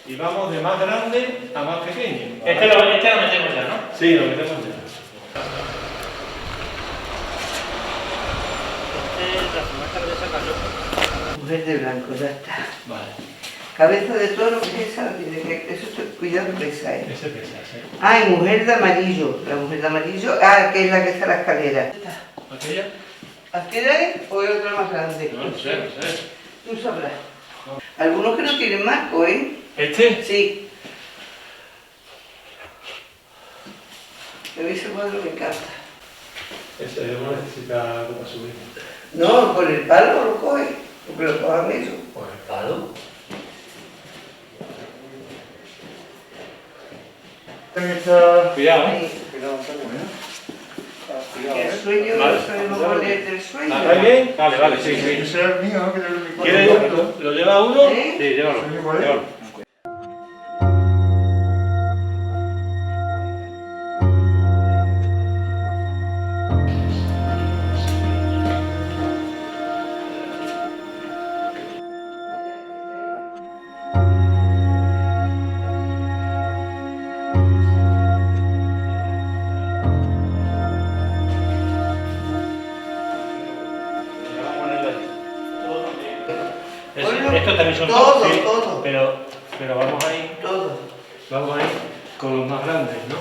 y vamos de más grande a más pequeño. ¿Vale? Este lo metemos ya, ¿no? Sí, lo metemos ya. Mujer de blanco, ya está. Vale. Cabeza de toro, que esa no tiene que... Eso cuidado que pesa, ¿eh? Ese pesa, sí. Ah, y mujer de amarillo. La mujer de amarillo, que es la que está en la escalera. ¿Aquella? ¿Aquella es o es otra más grande? No sé. Tú sabrás. Algunos que no tienen marco, ¿eh? ¿Este? Sí. A mí ese cuadro me encanta. Ese no necesita algo para subir. No, con el palo lo coge, porque lo cojan eso. ¿Con el palo? Cuidado, ¿eh? Cuidado, Antonio. El sueño, Vale. no sabemos cuál es el sueño. ¿Está bien? Vale, sí. Ese es el mío, que es el único. ¿Quieres? ¿Lo lleva uno? ¿Eh? Sí, llévalo. Llévalo. Estos también son todo, sí, todo. Pero vamos a ir con los más grandes, ¿no?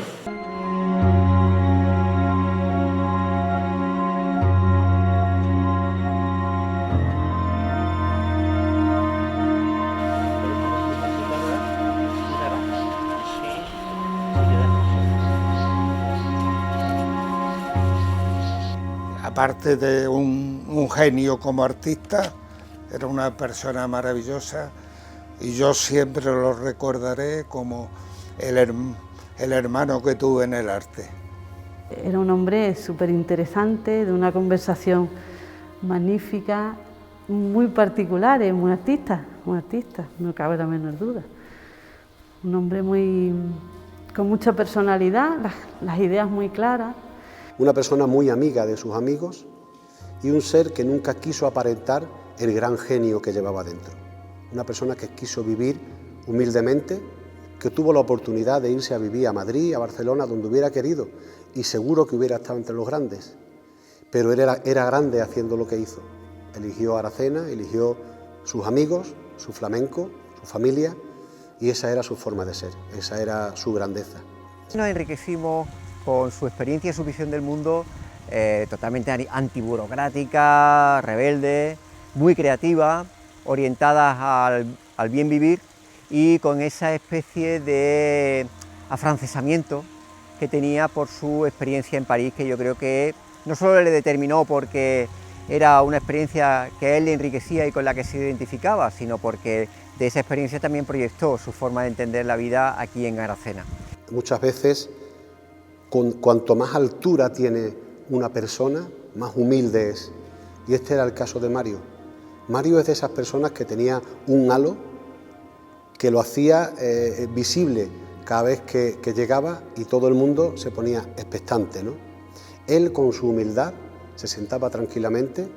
Aparte de un genio como artista, era una persona maravillosa y yo siempre lo recordaré como el hermano que tuve en el arte. Era un hombre súper interesante, de una conversación magnífica, muy particular, muy artista, no cabe la menor duda. Un hombre con mucha personalidad, las ideas muy claras. Una persona muy amiga de sus amigos y un ser que nunca quiso aparentar el gran genio que llevaba dentro. Una persona que quiso vivir humildemente, que tuvo la oportunidad de irse a vivir a Madrid, a Barcelona, donde hubiera querido, y seguro que hubiera estado entre los grandes. Pero era grande haciendo lo que hizo. Eligió Aracena, eligió sus amigos, su flamenco, su familia, y esa era su forma de ser, esa era su grandeza. Nos enriquecimos con su experiencia y su visión del mundo totalmente antiburocrática, rebelde, muy creativa, orientada al bien vivir y con esa especie de afrancesamiento que tenía por su experiencia en París, que yo creo que no solo le determinó porque era una experiencia que a él le enriquecía y con la que se identificaba, sino porque de esa experiencia también proyectó su forma de entender la vida aquí en Aracena. Muchas veces, cuanto más altura tiene una persona, más humilde es. Y este era el caso de Mario. Mario es de esas personas que tenía un halo que lo hacía visible cada vez que llegaba y todo el mundo se ponía expectante, ¿no? Él, con su humildad, se sentaba tranquilamente,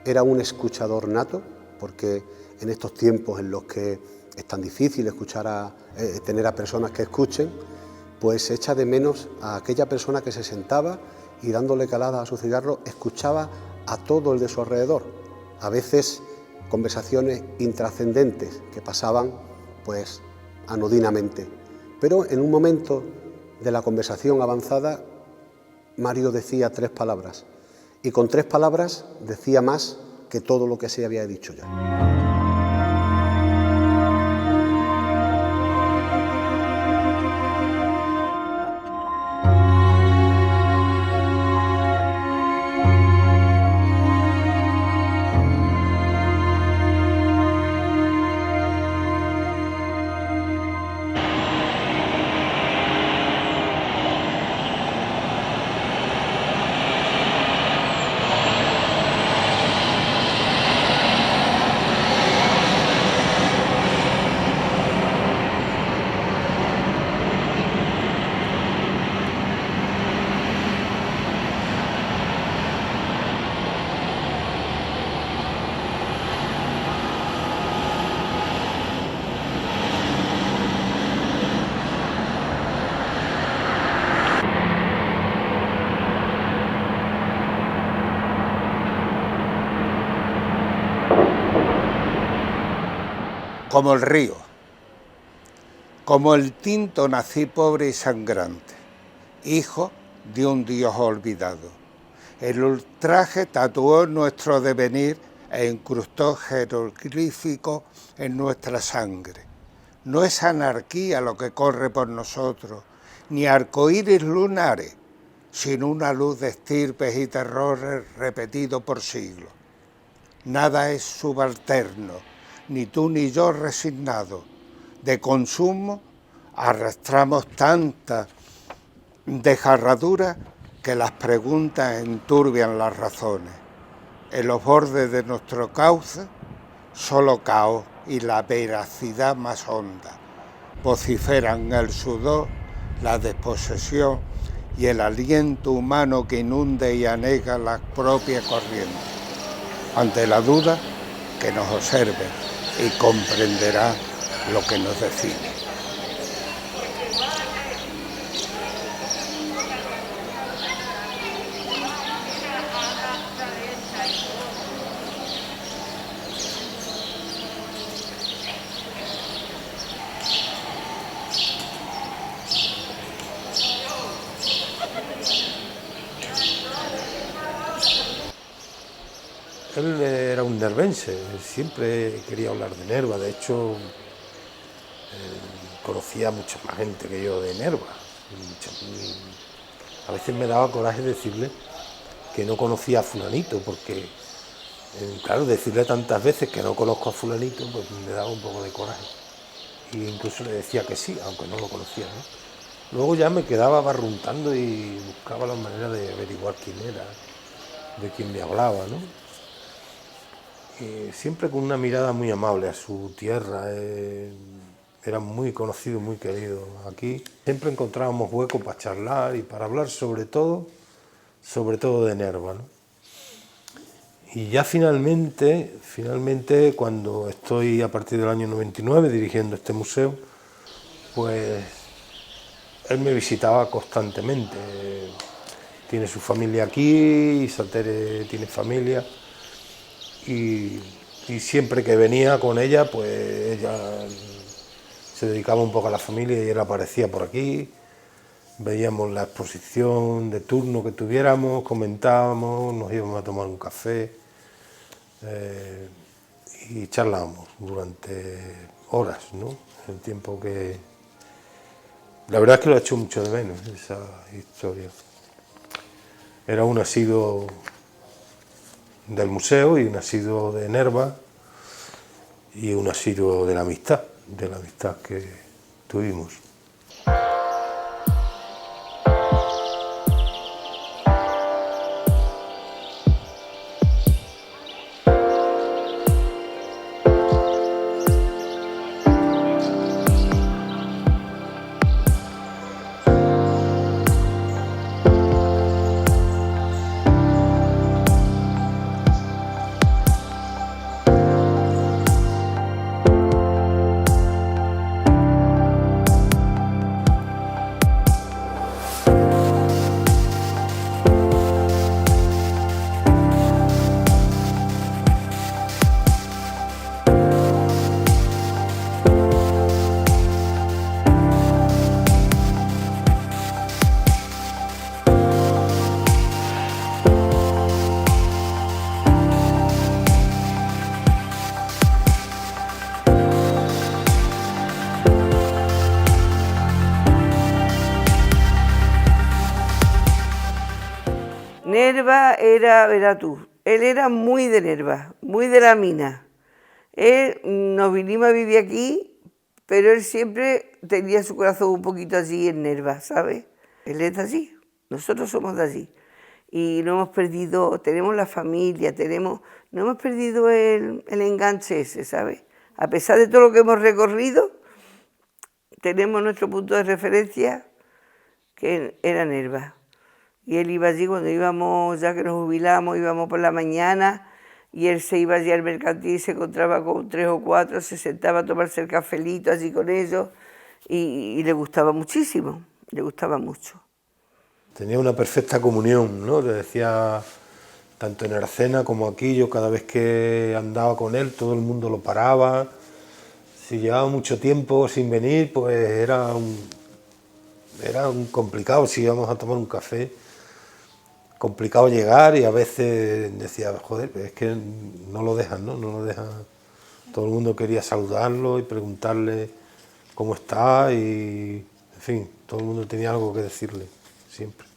era un escuchador nato, porque en estos tiempos en los que es tan difícil tener a personas que escuchen, pues se echa de menos a aquella persona que se sentaba y dándole calada a su cigarro, escuchaba a todo el de su alrededor. A veces conversaciones intrascendentes que pasaban pues anodinamente. Pero en un momento de la conversación avanzada, Mario decía 3 palabras y con 3 palabras decía más que todo lo que se había dicho ya. como el río. Como el Tinto nací pobre y sangrante, hijo de un Dios olvidado. El ultraje tatuó nuestro devenir e incrustó jeroglíficos en nuestra sangre. No es anarquía lo que corre por nosotros, ni arcoíris lunares, sino una luz de estirpes y terrores repetido por siglos. Nada es subalterno, ni tú ni yo resignados. De consumo arrastramos tantas desgarraduras que las preguntas enturbian las razones. En los bordes de nuestro cauce, solo caos y la veracidad más honda vociferan el sudor, la desposesión y el aliento humano que inunde y anega la propia corriente. Ante la duda, que nos observe y comprenderá lo que nos define. Él era un nervense, siempre quería hablar de Nerva, de hecho conocía a mucha más gente que yo de Nerva. A veces me daba coraje decirle que no conocía a fulanito, porque claro, decirle tantas veces que no conozco a fulanito, pues me daba un poco de coraje. E incluso le decía que sí, aunque no lo conocía, ¿no? Luego ya me quedaba barruntando y buscaba la manera de averiguar quién era, de quién me hablaba, ¿no? Siempre con una mirada muy amable a su tierra, era muy conocido, muy querido aquí. Siempre encontrábamos hueco para charlar y para hablar sobre todo de Nerva, ¿no? Y ya finalmente, cuando estoy a partir del año 99 dirigiendo este museo, pues él me visitaba constantemente. Tiene su familia aquí, Satere tiene familia. Y siempre que venía con ella, pues ella se dedicaba un poco a la familia y él aparecía por aquí. Veíamos la exposición de turno que tuviéramos, comentábamos, nos íbamos a tomar un café y charlábamos durante horas, ¿no? El tiempo que... La verdad es que lo he hecho mucho de menos, esa historia. Era un asiduo del museo y un asiduo de Nerva y un asiduo de la amistad que tuvimos. Nerva era, verás tú, él era muy de Nerva, muy de la mina. Él, nos vinimos a vivir aquí, pero él siempre tenía su corazón un poquito allí en Nerva, ¿sabes? Él es de allí, nosotros somos de allí. Y no hemos perdido, tenemos la familia, no hemos perdido el enganche ese, ¿sabes? A pesar de todo lo que hemos recorrido, tenemos nuestro punto de referencia, que era Nerva. Y él iba allí cuando íbamos, ya que nos jubilamos, íbamos por la mañana, y él se iba allí al mercantil, se encontraba con 3 o 4, se sentaba a tomarse el cafelito allí con ellos, y le gustaba muchísimo, le gustaba mucho. Tenía una perfecta comunión, ¿no? Le decía, tanto en Arcena como aquí, yo cada vez que andaba con él, todo el mundo lo paraba, Si llevaba mucho tiempo sin venir, pues era un complicado. Si íbamos a tomar un café, complicado llegar, y a veces decía, joder, es que no lo dejan, ¿no? No lo dejan. Todo el mundo quería saludarlo y preguntarle cómo está, y en fin, todo el mundo tenía algo que decirle, siempre.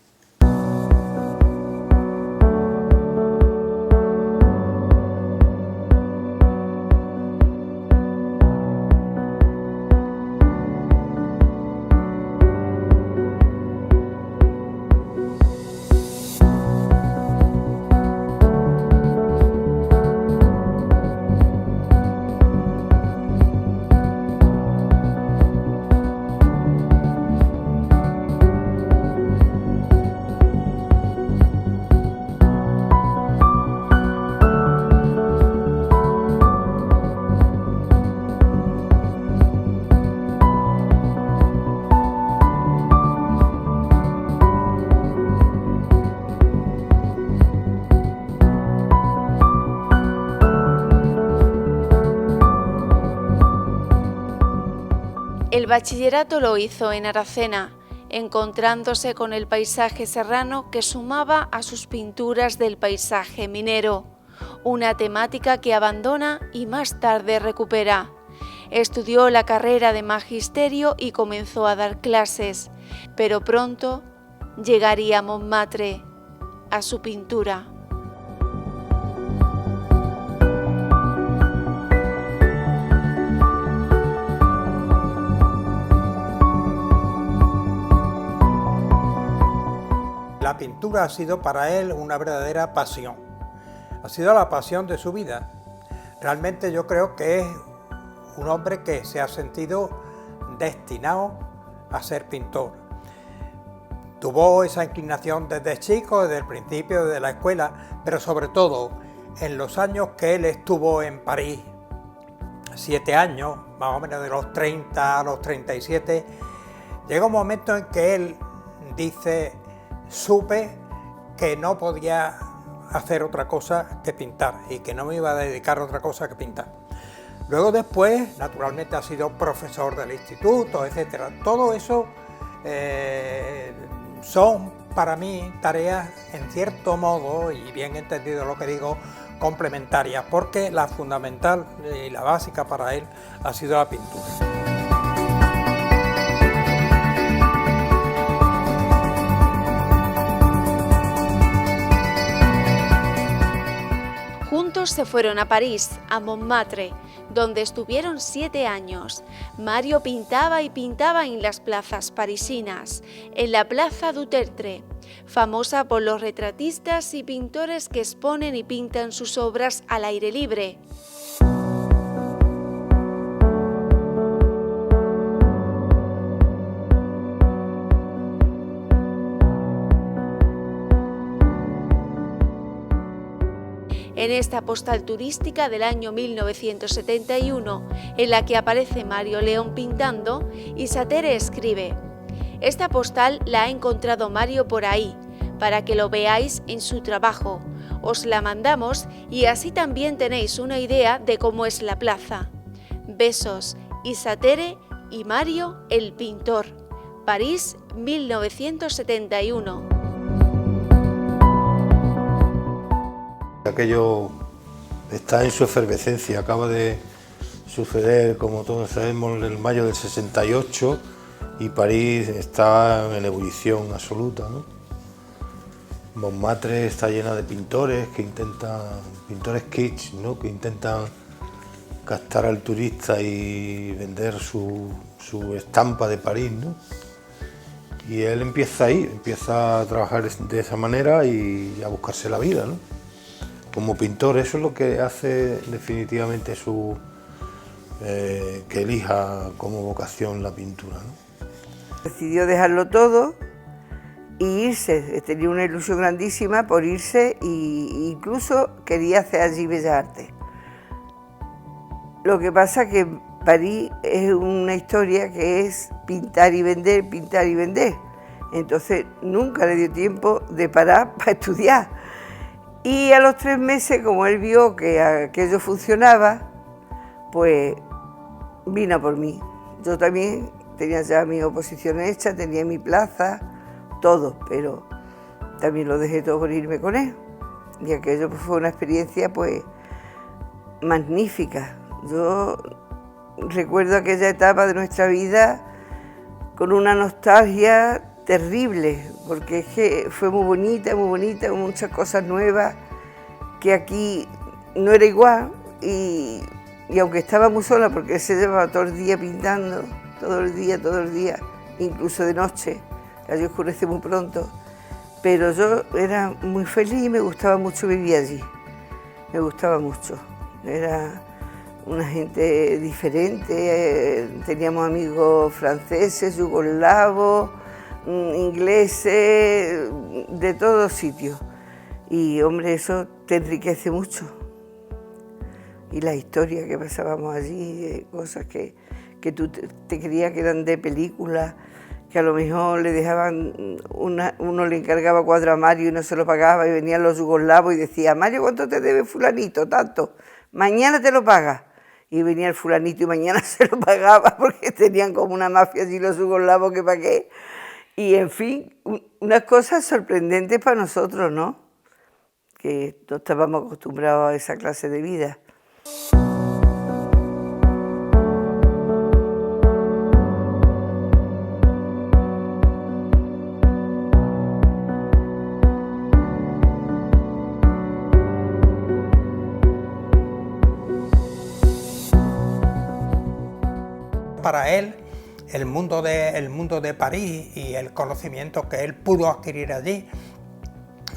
El bachillerato lo hizo en Aracena, encontrándose con el paisaje serrano que sumaba a sus pinturas del paisaje minero, una temática que abandona y más tarde recupera. Estudió la carrera de magisterio y comenzó a dar clases, pero pronto llegaría a Montmartre, a su pintura. La pintura ha sido para él una verdadera pasión, ha sido la pasión de su vida. Realmente yo creo que es un hombre que se ha sentido destinado a ser pintor. Tuvo esa inclinación desde chico, desde el principio, desde la escuela, pero sobre todo en los años que él estuvo en París, 7 años, más o menos de los 30 a los 37, llega un momento en que él dice: supe que no podía hacer otra cosa que pintar y que no me iba a dedicar a otra cosa que pintar. Luego después, naturalmente, ha sido profesor del instituto, etcétera. Todo eso son para mí tareas, en cierto modo, y bien entendido lo que digo, complementarias, porque la fundamental y la básica para él ha sido la pintura. Juntos se fueron a París, a Montmartre, donde estuvieron 7 años. Mario pintaba y pintaba en las plazas parisinas, en la Plaza du Tertre, famosa por los retratistas y pintores que exponen y pintan sus obras al aire libre. En esta postal turística del año 1971, en la que aparece Mario León pintando, Isatere escribe: esta postal la ha encontrado Mario por ahí, para que lo veáis en su trabajo. Os la mandamos y así también tenéis una idea de cómo es la plaza. Besos, Isatere y Mario el pintor. París, 1971. Aquello está en su efervescencia, acaba de suceder, como todos sabemos, en el mayo del 68, y París está en ebullición absoluta, ¿no? Montmartre está llena de pintores que intentan, pintores kitsch, ¿no? Que intentan captar al turista y vender su estampa de París, ¿no? Y él empieza ahí, empieza a trabajar de esa manera y a buscarse la vida, ¿no? Como pintor, eso es lo que hace definitivamente que elija como vocación la pintura, ¿no? Decidió dejarlo todo y irse. Tenía una ilusión grandísima por irse, e incluso quería hacer allí Bellas Artes. Lo que pasa que París es una historia que es pintar y vender, pintar y vender. Entonces nunca le dio tiempo de parar para estudiar. Y a los 3 meses, como él vio que aquello funcionaba, pues vino por mí. Yo también tenía ya mi oposición hecha, tenía mi plaza, todo, pero también lo dejé todo por irme con él. Y aquello pues, fue una experiencia pues magnífica. Yo recuerdo aquella etapa de nuestra vida con una nostalgia terrible, porque es que fue muy bonita, con muchas cosas nuevas, que aquí no era igual, y aunque estaba muy sola, porque él se llevaba todo el día pintando, todo el día, incluso de noche, allí oscurece muy pronto, pero yo era muy feliz y me gustaba mucho vivir allí, me gustaba mucho, era una gente diferente, teníamos amigos franceses, yugoslavos, ingleses, de todos sitios. Y hombre, eso te enriquece mucho. Y la historia que pasábamos allí, cosas que tú te creías que eran de película, que a lo mejor le dejaban, uno le encargaba cuadro a Mario y no se lo pagaba, y venían los yugoslavos y decía, Mario, ¿cuánto te debe fulanito? Tanto, mañana te lo pagas. Y venía el fulanito y mañana se lo pagaba, porque tenían como una mafia allí los yugoslavos que pa' qué. Y en fin, unas cosas sorprendentes para nosotros, ¿no? Que no estábamos acostumbrados a esa clase de vida. Para él, el mundo de París y el conocimiento que él pudo adquirir allí,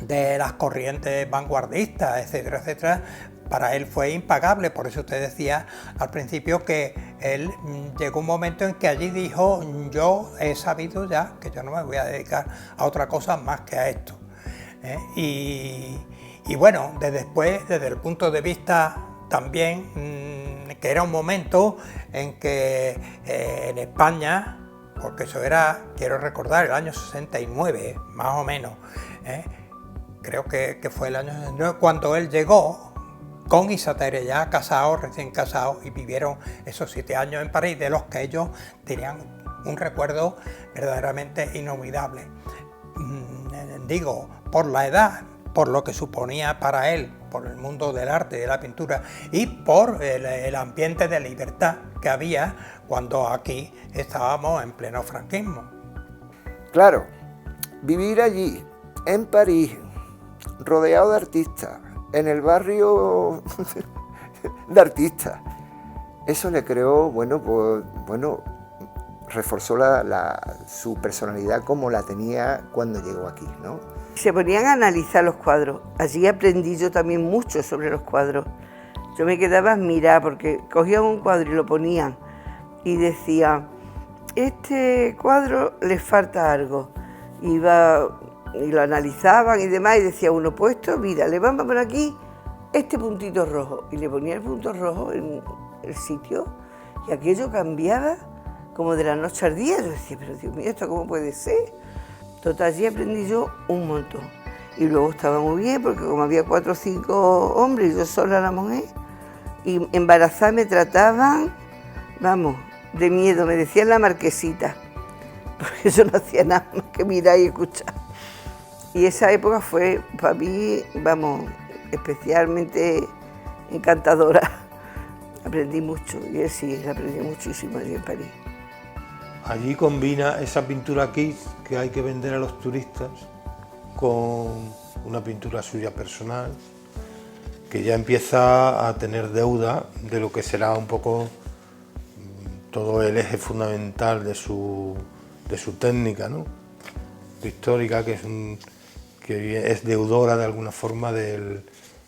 de las corrientes vanguardistas, etcétera, etcétera, para él fue impagable. Por eso usted decía al principio que él llegó un momento en que allí dijo, yo he sabido ya que yo no me voy a dedicar a otra cosa más que a esto. Y bueno, desde el punto de vista también que era un momento en que en España, porque eso era, quiero recordar, el año 69, más o menos, creo que fue el año 69, cuando él llegó con Isatere, ya casados, recién casados, y vivieron esos 7 años en París, de los que ellos tenían un recuerdo verdaderamente inolvidable. Digo, por la edad, por lo que suponía para él, por el mundo del arte y de la pintura, y por el ambiente de libertad que había cuando aquí estábamos en pleno franquismo. Claro, vivir allí, en París, rodeado de artistas, en el barrio de artistas, eso le creó, reforzó su personalidad como la tenía cuando llegó aquí, ¿no? Se ponían a analizar los cuadros. Allí aprendí yo también mucho sobre los cuadros. Yo me quedaba a mirar porque cogían un cuadro y lo ponían y decía, este cuadro le falta algo. Y lo analizaban y demás y decía uno, pues esto, mira, le vamos a poner aquí este puntito rojo. Y le ponía el punto rojo en el sitio y aquello cambiaba como de la noche al día. Yo decía, pero Dios mío, ¿esto cómo puede ser? Total, allí aprendí yo un montón. Y luego estaba muy bien, porque como había 4 o 5 hombres y yo sola la mujer, y embarazada me trataban, vamos, de miedo, me decían la marquesita, porque yo no hacía nada más que mirar y escuchar. Y esa época fue, para mí, vamos, especialmente encantadora. Aprendí mucho, y él sí, aprendí muchísimo allí en París. Allí combina esa pintura kitsch que hay que vender a los turistas con una pintura suya personal, que ya empieza a tener deuda de lo que será un poco todo el eje fundamental de su técnica, ¿no? Pictórica, que es deudora de alguna forma del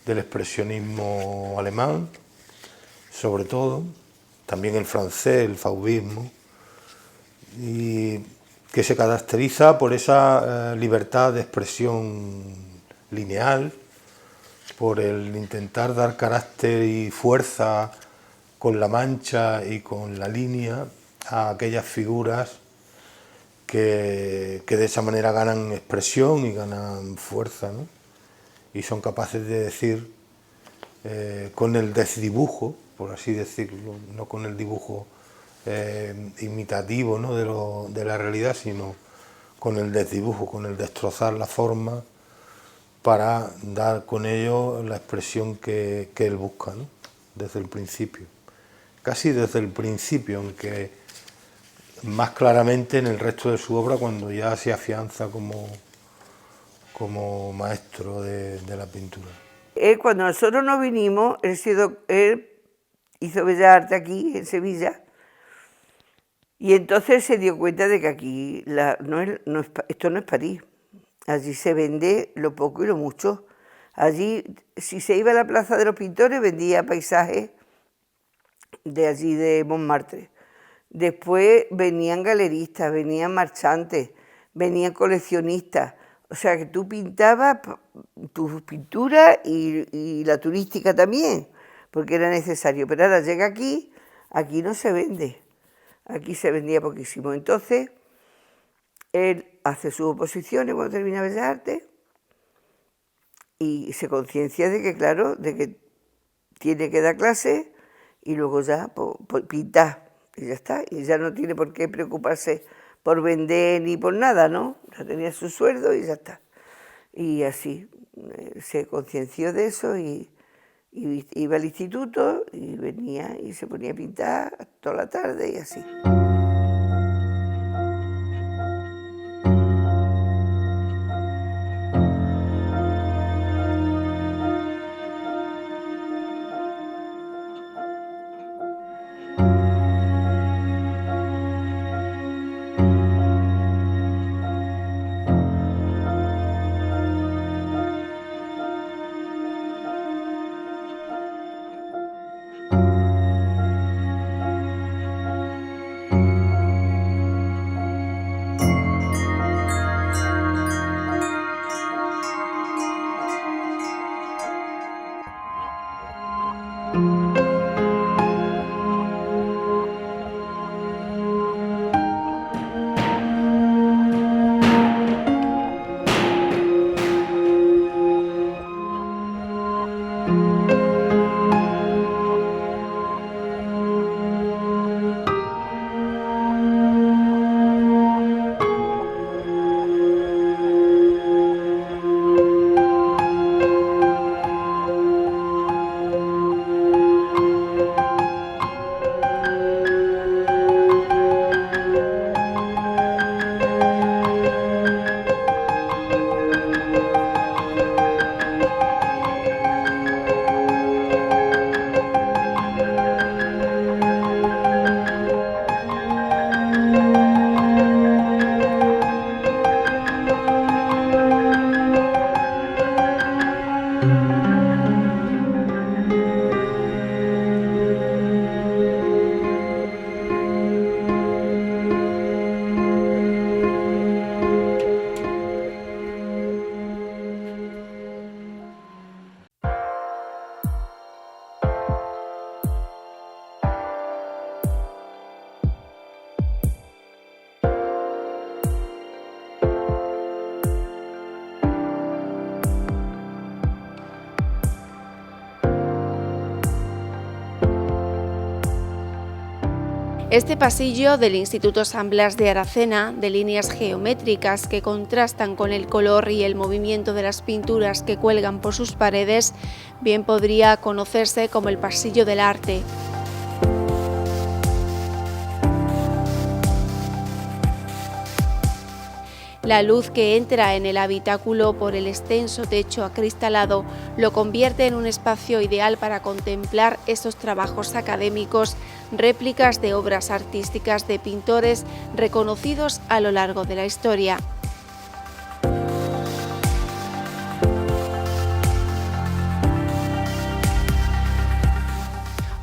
expresionismo alemán, sobre todo, también el francés, el fauvismo, y que se caracteriza por esa libertad de expresión lineal, por el intentar dar carácter y fuerza con la mancha y con la línea a aquellas figuras que de esa manera ganan expresión y ganan fuerza, ¿no? Y son capaces de decir con el desdibujo, por así decirlo, no con el dibujo imitativo, ¿no?, de la realidad, sino con el desdibujo, con el destrozar la forma para dar con ello la expresión que él busca, ¿no?, desde el principio. Casi desde el principio, aunque más claramente en el resto de su obra cuando ya se afianza como maestro de la pintura. Cuando nosotros nos vinimos, él hizo Bellas Artes aquí, en Sevilla, y entonces se dio cuenta de que aquí esto no es París. Allí se vende lo poco y lo mucho. Allí, si se iba a la Plaza de los Pintores, vendía paisajes de allí de Montmartre. Después venían galeristas, venían marchantes, venían coleccionistas. O sea que tú pintabas tus pinturas y la turística también, porque era necesario. Pero ahora llega aquí no se vende. Aquí se vendía poquísimo. Entonces, él hace sus oposiciones cuando termina Bellas Artes y se conciencia de que, claro, de que tiene que dar clases y luego ya pintar. Y ya está. Y ya no tiene por qué preocuparse por vender ni por nada, ¿no? Ya tenía su sueldo y ya está. Y así se concienció de eso y iba al instituto y venía y se ponía a pintar toda la tarde y así. Este pasillo del Instituto San Blas de Aracena, de líneas geométricas que contrastan con el color y el movimiento de las pinturas que cuelgan por sus paredes, bien podría conocerse como el pasillo del arte. La luz que entra en el habitáculo por el extenso techo acristalado lo convierte en un espacio ideal para contemplar esos trabajos académicos, réplicas de obras artísticas de pintores reconocidos a lo largo de la historia.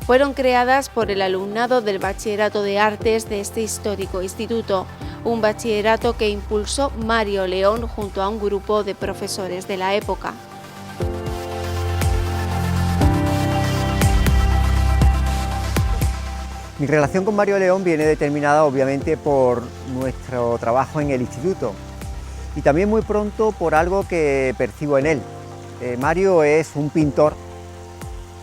Fueron creadas por el alumnado del Bachillerato de Artes de este histórico instituto, un bachillerato que impulsó Mario León junto a un grupo de profesores de la época. Mi relación con Mario León viene determinada obviamente por nuestro trabajo en el instituto y también muy pronto por algo que percibo en él. Mario es un pintor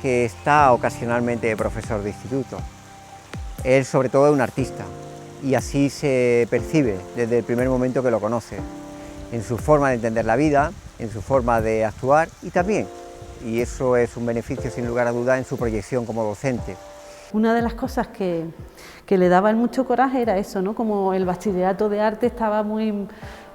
que está ocasionalmente de profesor de instituto. Él sobre todo es un artista y así se percibe desde el primer momento que lo conoce, en su forma de entender la vida, en su forma de actuar y también, y eso es un beneficio sin lugar a dudas, en su proyección como docente. Una de las cosas que le daba mucho coraje era eso, ¿no? Como el bachillerato de arte estaba muy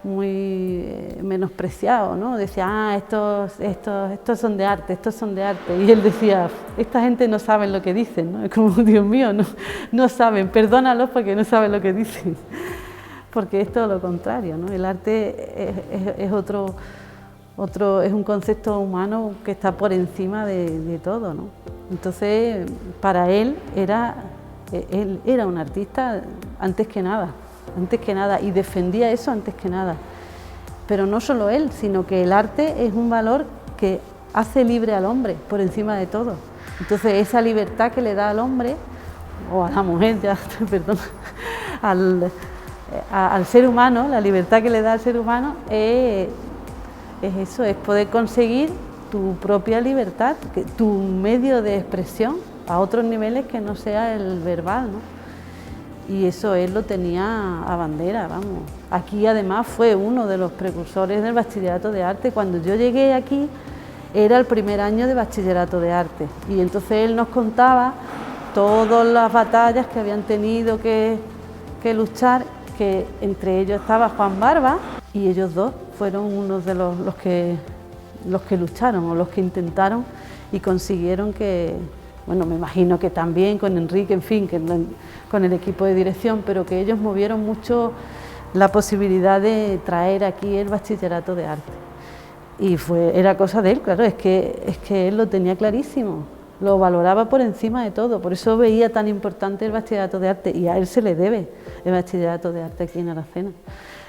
menospreciado, ¿no? Decía, estos son de arte, estos son de arte. Y él decía, esta gente no sabe lo que dicen, ¿no? Es como, Dios mío, no saben, perdónalos porque no saben lo que dicen. Porque es todo lo contrario, ¿no? El arte es es un concepto humano que está por encima de todo, ¿no? Entonces, para él era un artista antes que nada, y defendía eso antes que nada. Pero no solo él, sino que el arte es un valor que hace libre al hombre por encima de todo. Entonces, esa libertad que le da al hombre, o a la mujer, ya, perdón, al ser humano, la libertad que le da al ser humano es eso, es poder conseguir tu propia libertad, tu medio de expresión a otros niveles que no sea el verbal, ¿no? Y eso él lo tenía a bandera, vamos. Aquí además fue uno de los precursores del bachillerato de arte. Cuando yo llegué aquí era el primer año de bachillerato de arte y entonces él nos contaba todas las batallas que habían tenido que luchar, que entre ellos estaba Juan Barba y ellos dos fueron unos de los que lucharon o los que intentaron y consiguieron que, bueno, me imagino que también con Enrique, en fin, con el equipo de dirección, pero que ellos movieron mucho la posibilidad de traer aquí el bachillerato de arte. Y era cosa de él, claro, es que él lo tenía clarísimo, lo valoraba por encima de todo, por eso veía tan importante el bachillerato de arte y a él se le debe el bachillerato de arte aquí en Aracena.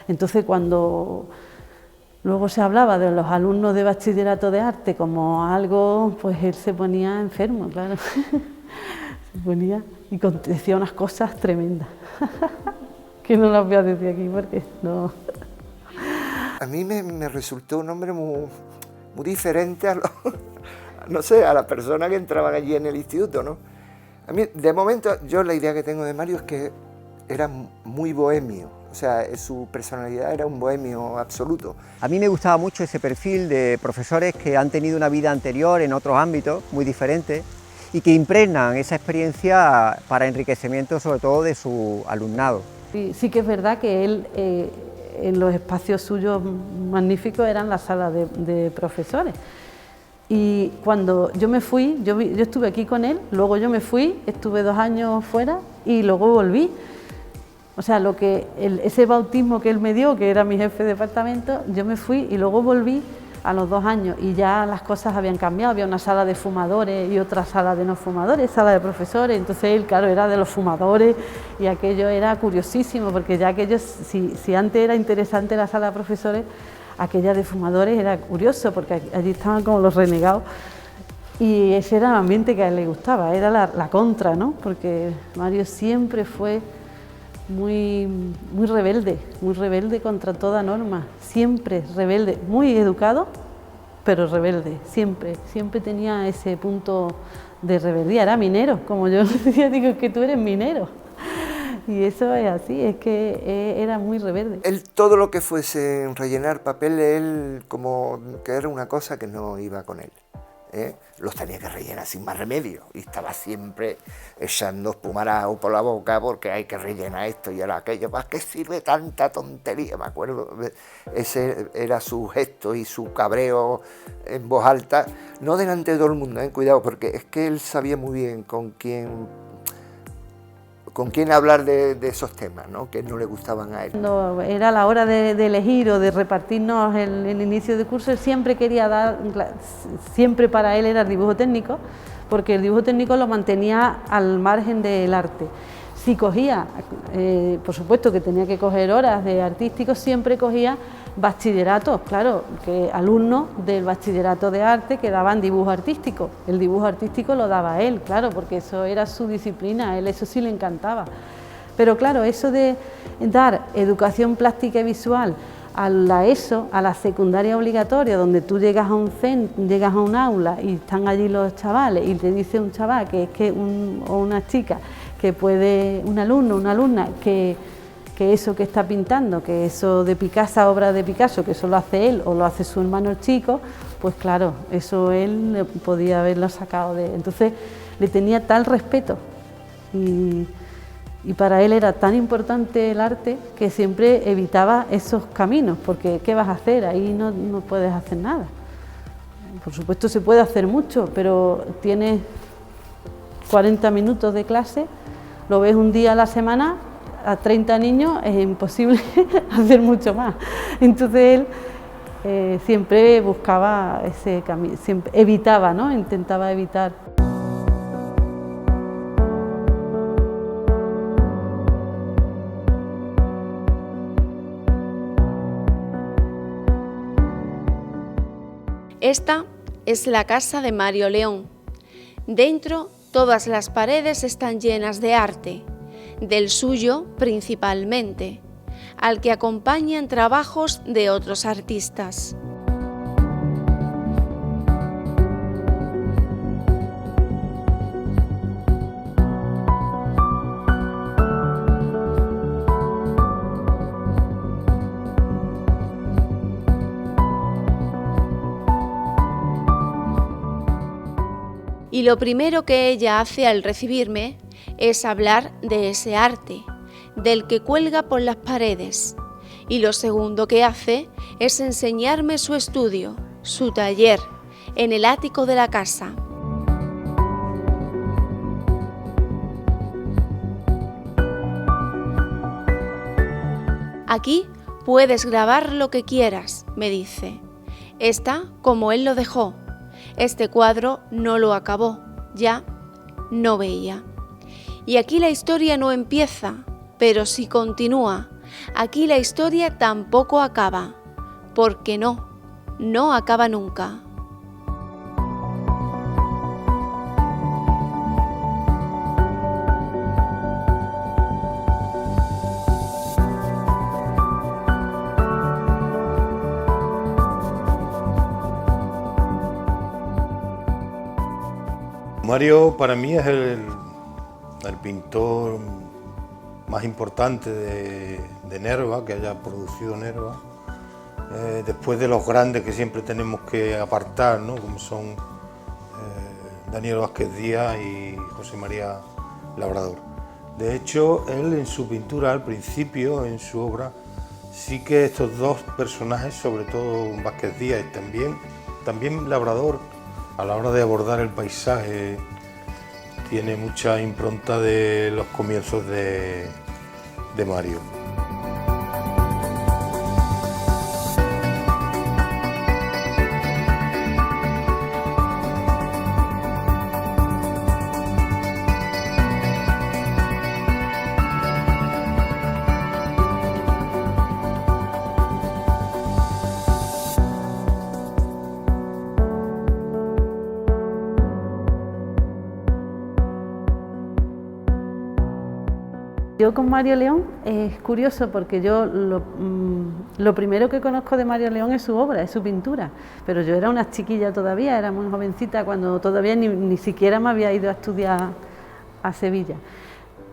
Entonces, cuando luego se hablaba de los alumnos de bachillerato de arte como algo, pues él se ponía enfermo, claro. Se ponía y decía unas cosas tremendas, que no las voy a decir aquí porque no. A mí me resultó un hombre muy diferente a no sé, a las personas que entraban allí en el instituto, ¿no? A mí, de momento, yo la idea que tengo de Mario es que era muy bohemio. O sea, su personalidad era un bohemio absoluto. A mí me gustaba mucho ese perfil de profesores que han tenido una vida anterior en otros ámbitos muy diferentes y que impregnan esa experiencia para enriquecimiento sobre todo de su alumnado. Sí que es verdad que él, en los espacios suyos magníficos, eran las salas de profesores. Y cuando yo me fui, yo estuve aquí con él, luego yo me fui, estuve 2 años fuera y luego volví. O sea, ese bautismo que él me dio, que era mi jefe de departamento, yo me fui y luego volví a los 2 años y ya las cosas habían cambiado, había una sala de fumadores y otra sala de no fumadores, sala de profesores, entonces él, claro, era de los fumadores y aquello era curiosísimo, porque ya aquello, si antes era interesante la sala de profesores, aquella de fumadores era curioso, porque allí estaban como los renegados y ese era el ambiente que a él le gustaba, era la contra, ¿no? Porque Mario siempre fue muy rebelde contra toda norma, siempre rebelde, muy educado, pero rebelde, siempre tenía ese punto de rebeldía, era minero, como yo decía, digo, que tú eres minero, y eso es así, es que era muy rebelde. Él, todo lo que fuese rellenar papeles, él como que era una cosa que no iba con él. Los tenía que rellenar sin más remedio y estaba siempre echando espumarajos por la boca porque hay que rellenar esto y era aquello. ¿Para qué sirve tanta tontería? Me acuerdo, ese era su gesto y su cabreo en voz alta, no delante de todo el mundo, cuidado, porque es que él sabía muy bien con quién hablar de esos temas, ¿no? Que no le gustaban a él. Cuando era la hora de elegir o de repartirnos el inicio de curso, él siempre quería siempre para él era el dibujo técnico, porque el dibujo técnico lo mantenía al margen del arte. Si cogía, por supuesto que tenía que coger horas de artístico, siempre cogía bachilleratos, claro, que alumnos del bachillerato de arte que daban dibujo artístico. El dibujo artístico lo daba él, claro, porque eso era su disciplina, a él eso sí le encantaba. Pero claro, eso de dar educación plástica y visual a la ESO, a la secundaria obligatoria, donde tú llegas a llegas a un aula y están allí los chavales y te dice un chaval o una chica que puede un alumno, una alumna, que eso que está pintando, que eso de Picasso, obra de Picasso, que eso lo hace él o lo hace su hermano el chico, pues claro, eso él podía haberlo sacado de... Entonces le tenía tal respeto y para él era tan importante el arte que siempre evitaba esos caminos, porque ¿qué vas a hacer? Ahí no puedes hacer nada. Por supuesto se puede hacer mucho, pero tienes 40 minutos de clase, lo ves un día a la semana, a 30 niños es imposible hacer mucho más. Entonces él siempre buscaba ese camino, siempre evitaba, ¿no? Intentaba evitar. Esta es la casa de Mario León. Dentro, todas las paredes están llenas de arte, del suyo principalmente, al que acompañan trabajos de otros artistas. Y lo primero que ella hace al recibirme es hablar de ese arte, del que cuelga por las paredes. Y lo segundo que hace es enseñarme su estudio, su taller, en el ático de la casa. Aquí puedes grabar lo que quieras, me dice. Está como él lo dejó. Este cuadro no lo acabó, ya no veía. Y aquí la historia no empieza, pero sí continúa. Aquí la historia tampoco acaba, porque no acaba nunca. Mario para mí es el pintor más importante de Nerva, que haya producido Nerva, después de los grandes que siempre tenemos que apartar, ¿no? Como son Daniel Vázquez Díaz y José María Labrador. De hecho, él en su pintura al principio, en su obra, sí que estos dos personajes, sobre todo Vázquez Díaz y también Labrador, a la hora de abordar el paisaje, tiene mucha impronta de los comienzos de Mario. Yo con Mario León es curioso porque yo lo primero que conozco de Mario León es su obra, es su pintura, pero yo era una chiquilla todavía, era muy jovencita cuando todavía ni siquiera me había ido a estudiar a Sevilla.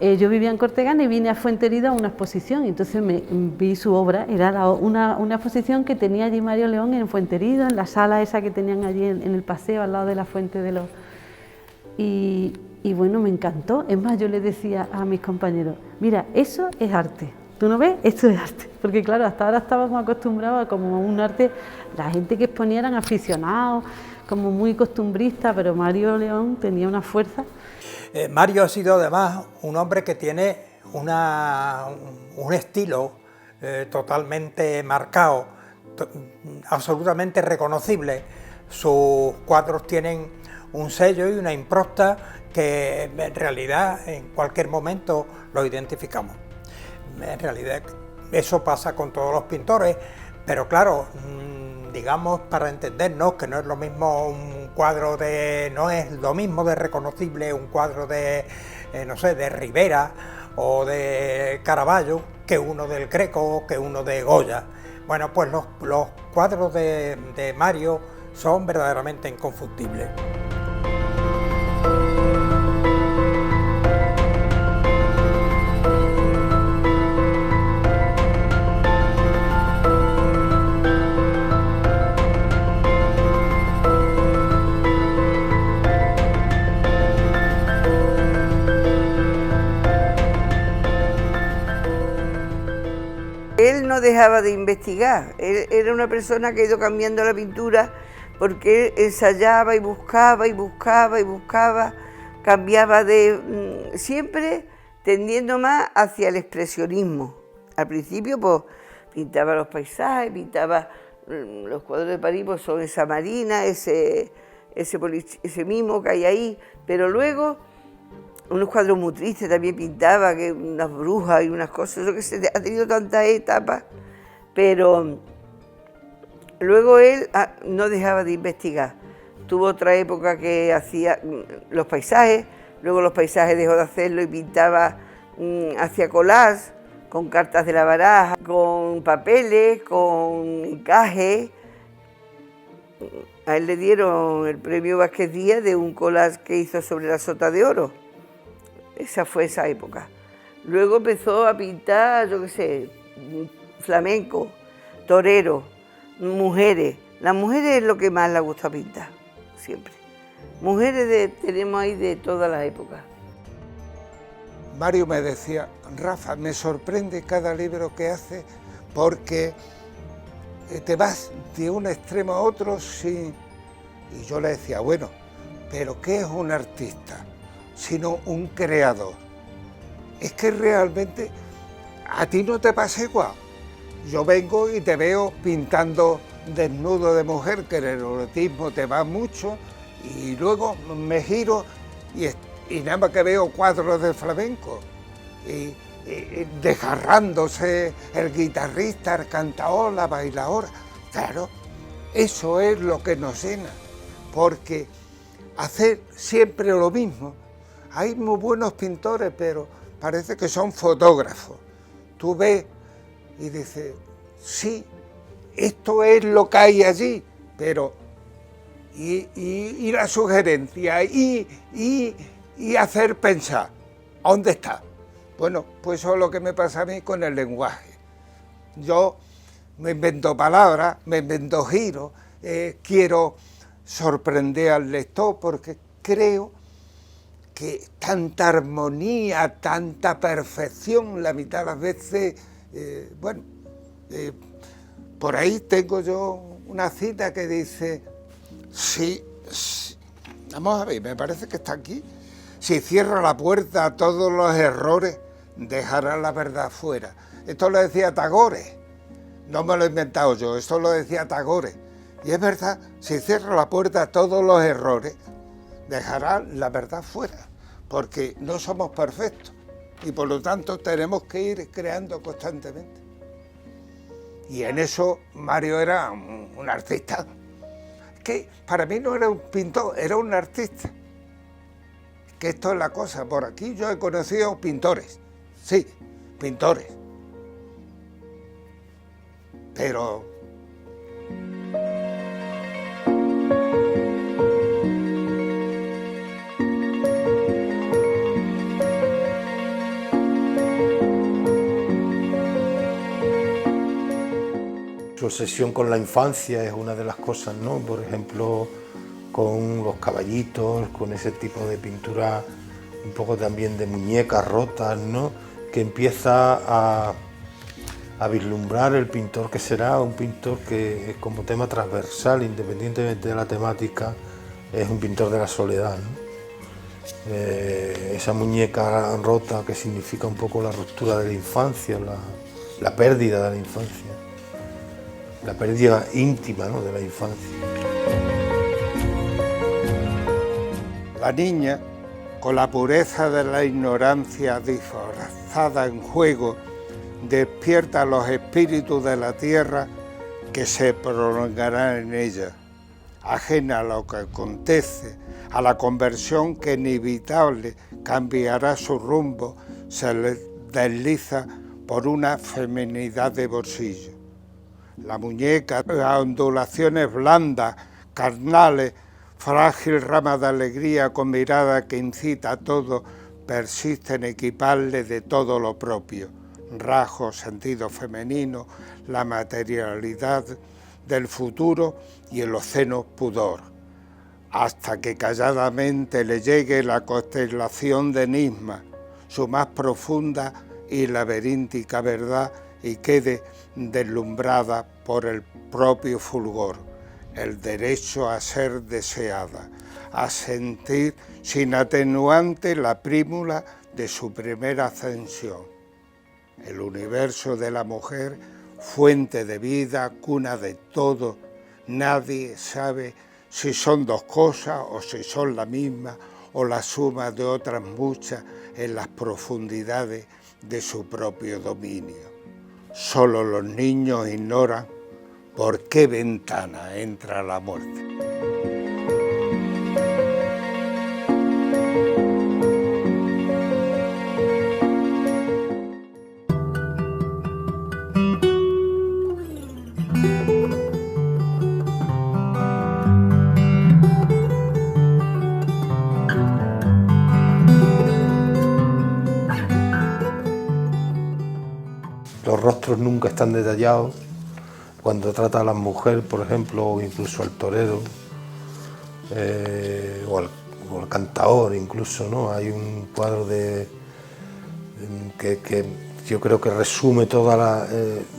Yo vivía en Cortegana y vine a Fuenterida a una exposición, y entonces vi su obra, era una exposición que tenía allí Mario León en Fuenterida, en la sala esa que tenían allí en el paseo al lado de la Fuente de los... Y bueno, me encantó. Es más, yo le decía a mis compañeros, mira, eso es arte. ¿Tú no ves? Esto es arte. Porque claro, hasta ahora estábamos acostumbrados a como un arte, la gente que exponía eran aficionados, como muy costumbristas, pero Mario León tenía una fuerza. Mario ha sido además un hombre que tiene un estilo totalmente marcado, absolutamente reconocible. Sus cuadros tienen un sello y una impronta que en realidad en cualquier momento lo identificamos. En realidad eso pasa con todos los pintores, pero claro, digamos, para entendernos que no es lo mismo un cuadro no es lo mismo de reconocible un cuadro de, no sé, de Rivera o de Caravaggio que uno del Greco, que uno de Goya. Bueno, pues los cuadros de Mario son verdaderamente inconfundibles. Él no dejaba de investigar, él era una persona que ha ido cambiando la pintura porque él ensayaba y buscaba y buscaba y buscaba, cambiaba de... siempre tendiendo más hacia el expresionismo. Al principio pues pintaba los paisajes, pintaba los cuadros de París, pues son esa marina, ese mismo que hay ahí, pero luego unos cuadros muy tristes también pintaba, que unas brujas y unas cosas, eso que se ha tenido tantas etapas, pero luego él no dejaba de investigar. Tuvo otra época que hacía los paisajes, luego los paisajes dejó de hacerlo y pintaba, hacía collage, con cartas de la baraja, con papeles, con encajes. A él le dieron el premio Vázquez Díaz de un collage que hizo sobre la Sota de Oro. Esa fue esa época. Luego empezó a pintar, yo qué sé, flamenco, torero, mujeres. Las mujeres es lo que más le gusta pintar, siempre. Mujeres tenemos ahí de todas las épocas. Mario me decía, Rafa, me sorprende cada libro que haces porque te vas de un extremo a otro sin... Y yo le decía, bueno, ¿pero qué es un artista? Sino un creador. Es que realmente a ti no te pasa igual. Yo vengo y te veo pintando desnudo de mujer, que el erotismo te va mucho, y luego me giro y nada más que veo cuadros de flamenco, y desgarrándose el guitarrista, el cantaor, la bailadora. Claro, eso es lo que nos llena, porque hacer siempre lo mismo. Hay muy buenos pintores, pero parece que son fotógrafos. Tú ves y dices, sí, esto es lo que hay allí, pero y la sugerencia y hacer pensar, ¿dónde está? Bueno, pues eso es lo que me pasa a mí con el lenguaje. Yo me invento palabras, me invento giros, quiero sorprender al lector porque creo que tanta armonía, tanta perfección, la mitad de las veces, por ahí tengo yo una cita que dice, sí, vamos a ver, me parece que está aquí, si cierra la puerta a todos los errores, dejará la verdad fuera. Esto lo decía Tagore, no me lo he inventado yo, esto lo decía Tagore. Y es verdad, si cierra la puerta a todos los errores, dejará la verdad fuera, porque no somos perfectos y por lo tanto tenemos que ir creando constantemente. Y en eso Mario era un artista, que para mí no era un pintor, era un artista. Que esto es la cosa, por aquí yo he conocido pintores, sí, pintores, pero... Su obsesión con la infancia es una de las cosas, ¿no? Por ejemplo, con los caballitos, con ese tipo de pintura, un poco también de muñecas rotas, ¿no? Que empieza a vislumbrar el pintor que será, un pintor que como tema transversal, independientemente de la temática, es un pintor de la soledad, ¿no? Esa muñeca rota que significa un poco la ruptura de la infancia, la pérdida de la infancia. La pérdida íntima, ¿no?, de la infancia. La niña, con la pureza de la ignorancia disfrazada en juego, despierta los espíritus de la tierra que se prolongarán en ella, ajena a lo que acontece, a la conversión que inevitable cambiará su rumbo, se le desliza por una feminidad de bolsillo. La muñeca, las ondulaciones blandas, carnales, frágil rama de alegría con mirada que incita a todo, persiste en equiparle de todo lo propio, rasgos, sentido femenino, la materialidad del futuro y el océano pudor, hasta que calladamente le llegue la constelación de Nisma, su más profunda y laberíntica verdad y quede deslumbrada por el propio fulgor, el derecho a ser deseada, a sentir sin atenuante la prímula de su primera ascensión. El universo de la mujer, fuente de vida, cuna de todo, nadie sabe si son dos cosas o si son la misma o la suma de otras muchas en las profundidades de su propio dominio. Solo los niños ignoran por qué ventana entra la muerte. Los rostros nunca están detallados. Cuando trata a las mujeres, por ejemplo, o incluso al torero, o al cantaor incluso, ¿no? Hay un cuadro que yo creo que resume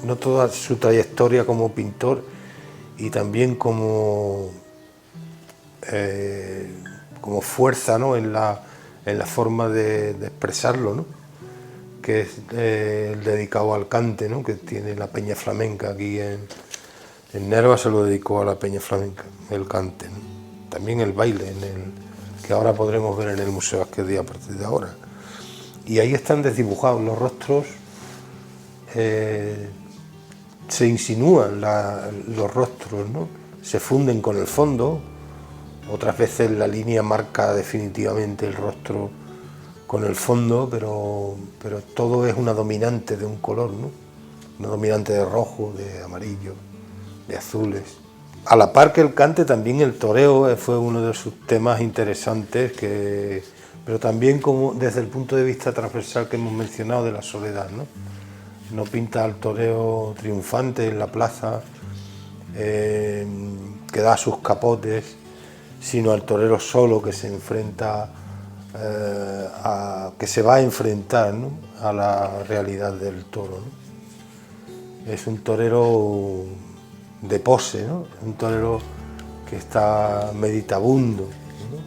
no toda su trayectoria como pintor, y también como fuerza, ¿no? en la forma de expresarlo, ¿no? Que es el dedicado al cante, ¿no? Que tiene la Peña Flamenca aquí en Nerva, se lo dedicó a la Peña Flamenca, el cante, ¿no? También el baile, que ahora podremos ver en el Museo Azquedí a partir de ahora. Y ahí están desdibujados los rostros, se insinúan los rostros, ¿no? Se funden con el fondo, otras veces la línea marca definitivamente el rostro con el fondo, pero todo es una dominante de un color, ¿no? Una dominante de rojo, de amarillo, de azules. A la par que el cante, también el toreo fue uno de sus temas interesantes, pero también como desde el punto de vista transversal que hemos mencionado de la soledad, ¿no? No pinta al toreo triunfante en la plaza, que da sus capotes, sino al torero solo que se enfrenta que se va a enfrentar, ¿no? A la realidad del toro, ¿no? Es un torero de pose, ¿no? Un torero que está meditabundo, ¿no?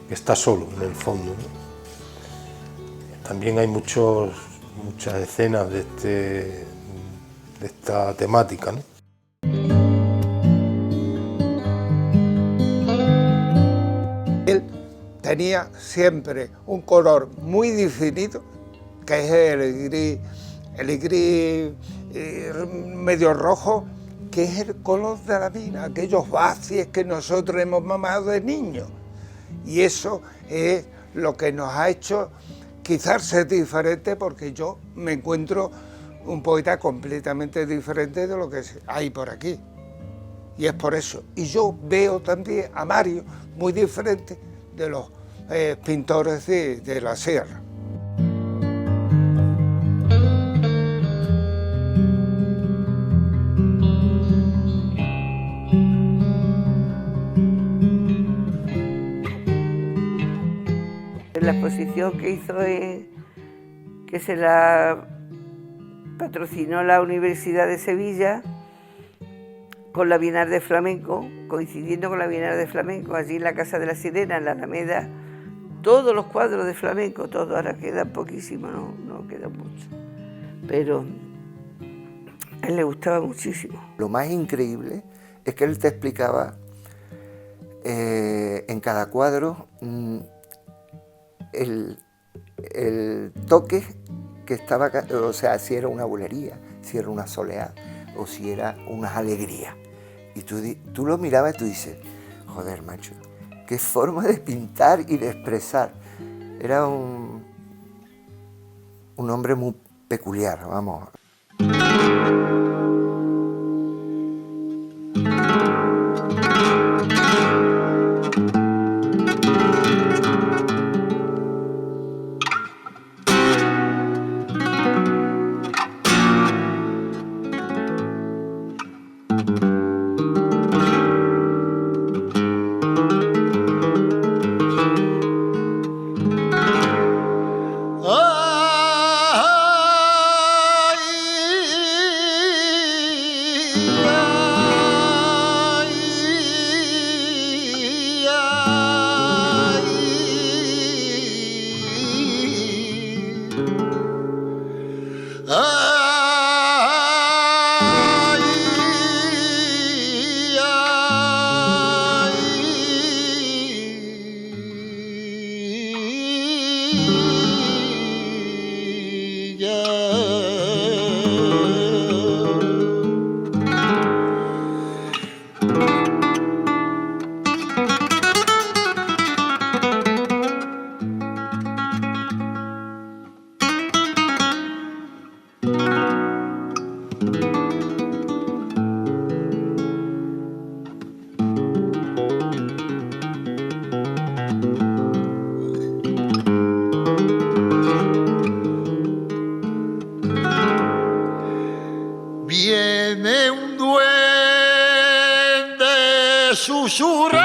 Que está solo en el fondo, ¿no? También hay muchas escenas de esta temática, ¿no? Tenía siempre un color muy definido, que es el gris medio rojo, que es el color de la mina, aquellos vacíos que nosotros hemos mamado de niños. Y eso es lo que nos ha hecho quizás ser diferente, porque yo me encuentro un poeta completamente diferente de lo que hay por aquí. Y es por eso. Y yo veo también a Mario muy diferente de los pintores de la sierra. La exposición que hizo, que se la patrocinó la Universidad de Sevilla con la Bienal de Flamenco, coincidiendo con la Bienal de Flamenco, allí en la Casa de la Sirena, en la Alameda, todos los cuadros de flamenco, todos, ahora quedan poquísimos, no quedan mucho, pero a él le gustaba muchísimo. Lo más increíble es que él te explicaba en cada cuadro el toque que estaba, o sea, si era una bulería, si era una soleá o si era una alegría. Y tú lo mirabas y tú dices, joder, macho, qué forma de pintar y de expresar. Era un hombre muy peculiar, vamos. viene un duende susurrando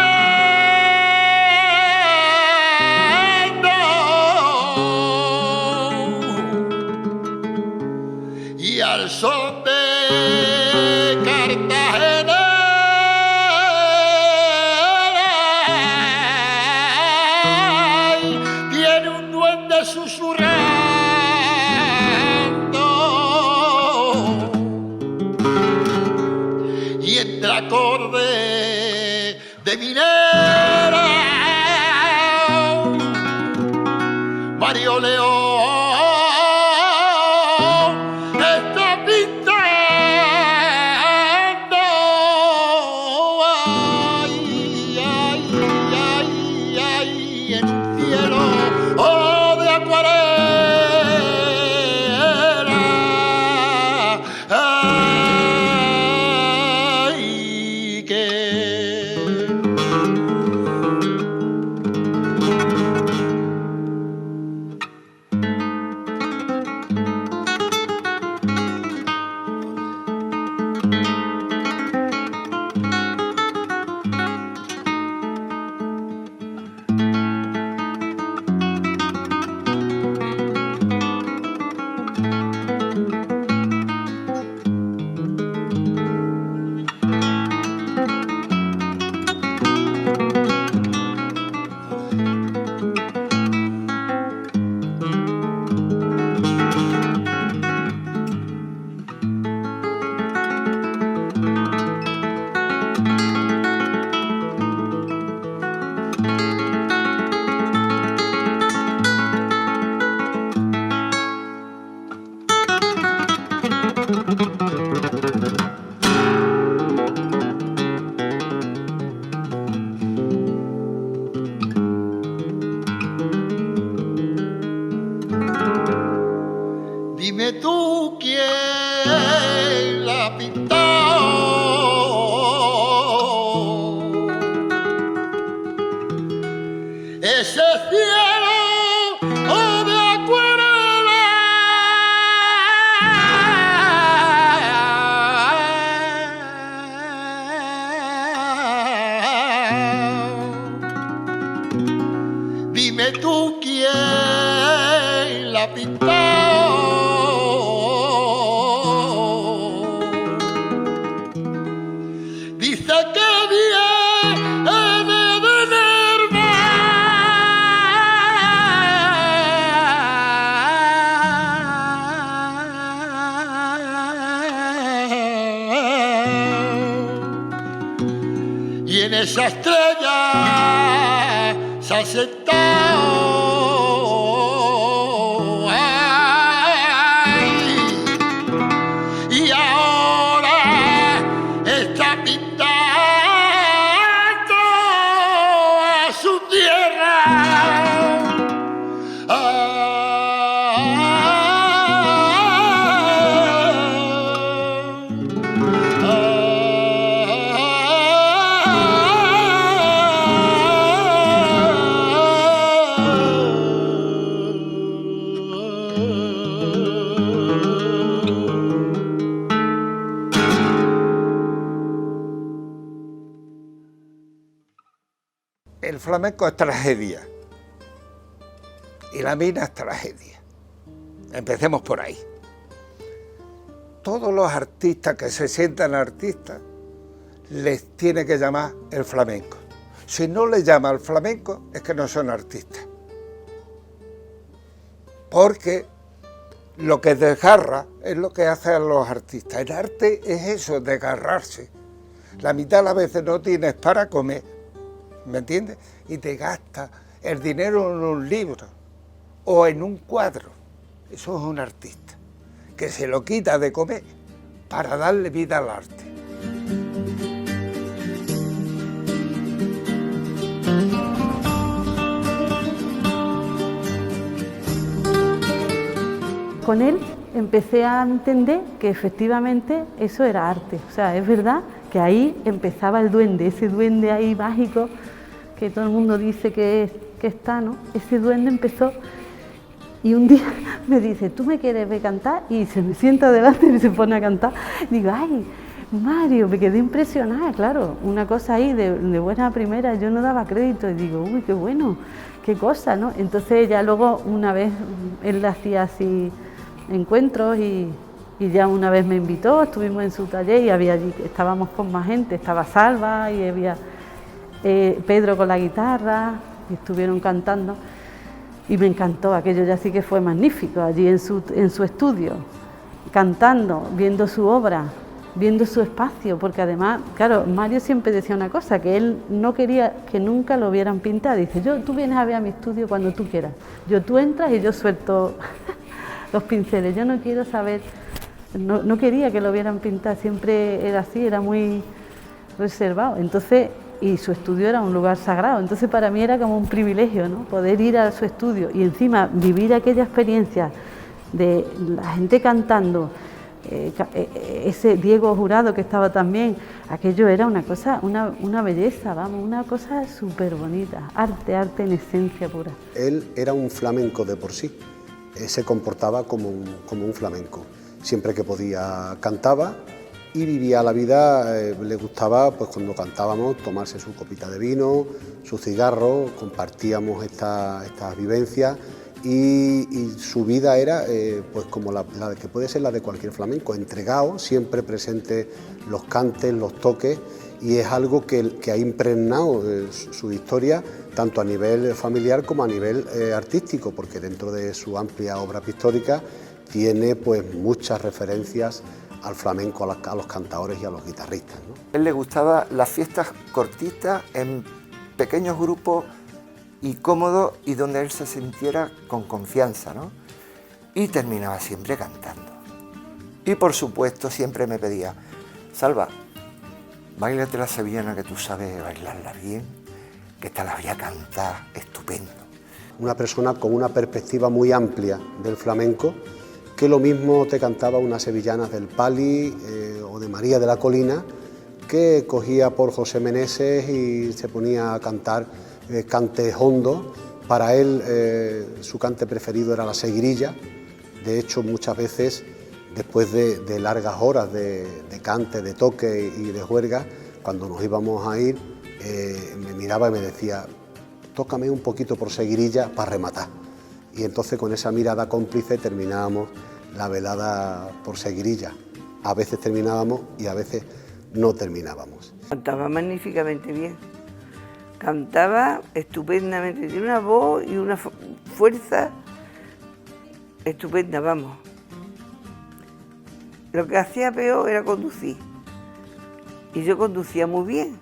y al son de Cartagena viene un duende susurrando y entre acordes de minera Mario León está pintando ay, ay, ay, ay, en un cielo de acuarela ay, que dime tú quién la ha pintado ese cielo de acuarela dime tú quién la ha pintado dice que viene de Nerva y en esa estrella se ha sentado ay, y ahora está pintando a su tierra El flamenco es tragedia y la mina es tragedia. Empecemos por ahí. Todos los artistas que se sientan artistas les tiene que llamar el flamenco. Si no les llama el flamenco es que no son artistas. Porque lo que desgarra es lo que hacen los artistas. El arte es eso, desgarrarse. La mitad a veces no tienes para comer, ¿me entiendes? Y te gastas el dinero en un libro o en un cuadro. Eso es un artista, que se lo quita de comer para darle vida al arte. Con él empecé a entender que efectivamente eso era arte. O sea, es verdad que ahí empezaba el duende, ese duende ahí mágico que todo el mundo dice que está, ¿no? Ese duende empezó Y un día me dice, ¿tú me quieres ver cantar? Y se me sienta delante y se pone a cantar. Digo, ay, Mario, me quedé impresionada, claro, una cosa ahí de buena primera, yo no daba crédito y digo, uy, qué bueno, qué cosa, ¿no? Entonces ya luego una vez él hacía así encuentros y ya una vez me invitó, estuvimos en su taller y había allí, estábamos con más gente, estaba Salva y había Pedro con la guitarra y estuvieron cantando y me encantó, aquello ya sí que fue magnífico, allí en su estudio, cantando, viendo su obra, viendo su espacio, porque además, claro, Mario siempre decía una cosa, que él no quería que nunca lo vieran pintar, dice, tú vienes a ver a mi estudio cuando tú quieras, tú entras y yo suelto los pinceles, yo no quiero saber, no quería que lo vieran pintar, siempre era así, era muy reservado, entonces, y su estudio era un lugar sagrado, entonces para mí era como un privilegio, ¿no? Poder ir a su estudio y encima vivir aquella experiencia de la gente cantando, ese Diego Jurado que estaba también, aquello era una cosa, una belleza, vamos, una cosa súper bonita, arte en esencia pura. Él era un flamenco de por sí, se comportaba como un flamenco, siempre que podía cantaba y vivía la vida, le gustaba pues cuando cantábamos tomarse su copita de vino, su cigarro, compartíamos estas vivencias. Y su vida era pues como la que puede ser la de cualquier flamenco, entregado, siempre presente los cantes, los toques, y es algo que ha impregnado su historia tanto a nivel familiar como a nivel artístico, porque dentro de su amplia obra pictórica tiene pues muchas referencias al flamenco, a los cantadores y a los guitarristas, ¿no? A él le gustaba las fiestas cortitas en pequeños grupos y cómodo y donde él se sintiera con confianza, ¿no? Y terminaba siempre cantando. Y por supuesto siempre me pedía, Salva, báilate la sevillana que tú sabes bailarla bien, que esta la voy a cantar estupendo. Una persona con una perspectiva muy amplia del flamenco, que lo mismo te cantaba unas sevillanas del Pali o de María de la Colina, que cogía por José Meneses y se ponía a cantar cantes hondos. Para él su cante preferido era la seguirilla. De hecho, muchas veces, después de largas horas de cante, de toque y de juerga, cuando nos íbamos a ir, me miraba y me decía, tócame un poquito por seguirilla para rematar. Y entonces con esa mirada cómplice terminábamos la velada por seguirilla. A veces terminábamos y a veces no terminábamos. Cantaba magníficamente bien. Cantaba estupendamente, tiene una voz y una fuerza estupenda, vamos. Lo que hacía peor era conducir, y yo conducía muy bien.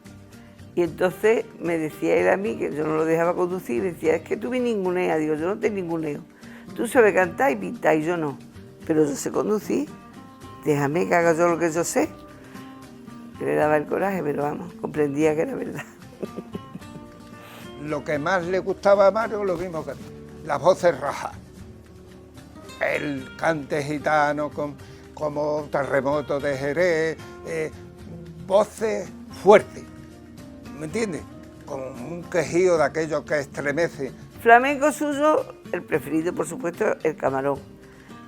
Y entonces me decía él a mí, que yo no lo dejaba conducir, me decía, es que tú me ninguneas. Digo, yo no te ninguneo. Tú sabes cantar y pintar, y yo no. Pero yo sé conducir, déjame que haga yo lo que yo sé. Le daba el coraje, pero vamos, comprendía que era verdad. Lo que más le gustaba a Mario, lo mismo que las voces rajas. El cante gitano como Terremoto de Jerez, voces fuertes, ¿me entiendes? Con un quejío de aquellos que estremece. Flamenco suyo, el preferido, por supuesto, el camarón.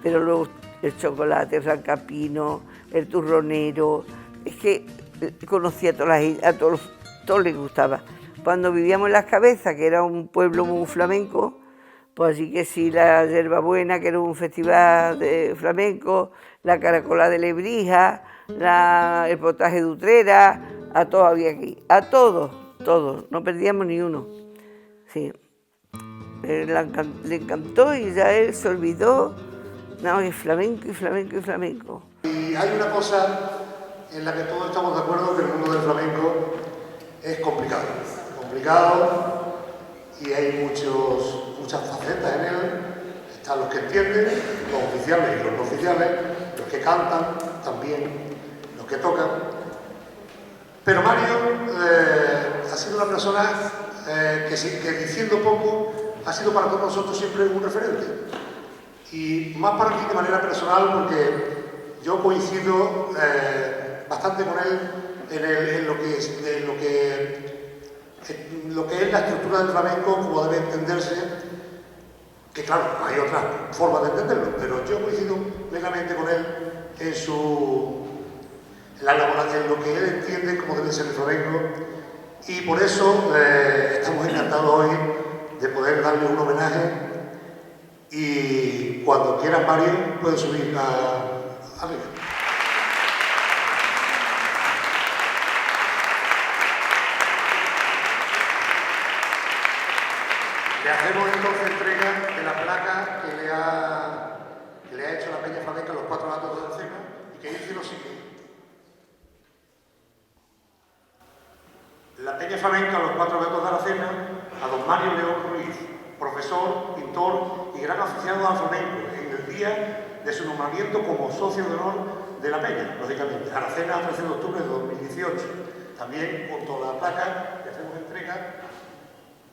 Pero luego el chocolate, el francapino, el turronero. Es que conocía a todos les gustaba. Cuando vivíamos en Las Cabezas, que era un pueblo muy flamenco, pues así que sí, la Yerbabuena, que era un festival de flamenco, la Caracola de Lebrija, el potaje de Utrera, a todos había aquí, a todos, no perdíamos ni uno. Sí. Le encantó y ya él se olvidó, no, es flamenco y flamenco y flamenco. Y hay una cosa en la que todos estamos de acuerdo, que el mundo del flamenco es complicado y hay muchas facetas en él. Están los que entienden, los oficiales y los no oficiales, los que cantan, también los que tocan. Pero Mario ha sido una persona que diciendo poco ha sido para todos nosotros siempre un referente. Y más para mí de manera personal, porque yo coincido bastante con él en lo que es la estructura del flamenco, como debe entenderse, que claro, hay otras formas de entenderlo, pero yo coincido plenamente con él en lo que él entiende como debe ser el flamenco, y por eso estamos encantados hoy de poder darle un homenaje, y cuando quieras, Mario, puedes subir arriba. Le hacemos entonces entrega de la placa que le ha hecho la Peña Flamenca Los Cuatro Gatos de Aracena, y que dice lo siguiente. La Peña Flamenca Los Cuatro Gatos de Aracena a don Mario León Ruiz, profesor, pintor y gran aficionado al flamenco, en el día de su nombramiento como socio de honor de la Peña, lógicamente. Aracena, 13 de octubre de 2018. También, junto a la placa, le hacemos entrega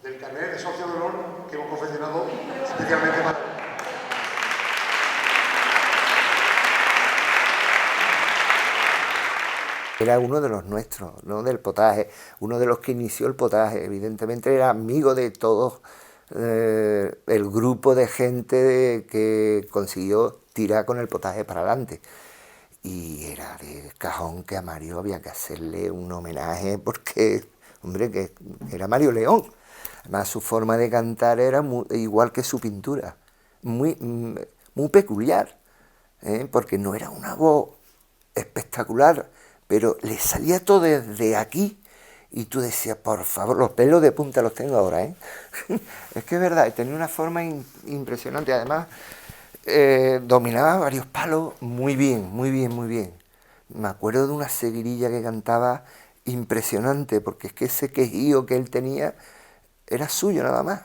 del carnet de socio de honor que hemos confeccionado especialmente para él. Era uno de los nuestros, ¿no? Del potaje, uno de los que inició el potaje. Evidentemente era amigo de todos el grupo de gente que consiguió tirar con el potaje para adelante. Y era de cajón que a Mario había que hacerle un homenaje porque, hombre, que era Mario León. Además, su forma de cantar era igual que su pintura, muy peculiar, porque no era una voz espectacular, pero le salía todo desde aquí, y tú decías, por favor, los pelos de punta los tengo ahora, ¿eh? Es que es verdad, tenía una forma impresionante, además dominaba varios palos muy bien, muy bien, muy bien. Me acuerdo de una seguirilla que cantaba impresionante, porque es que ese quejío que él tenía era suyo nada más.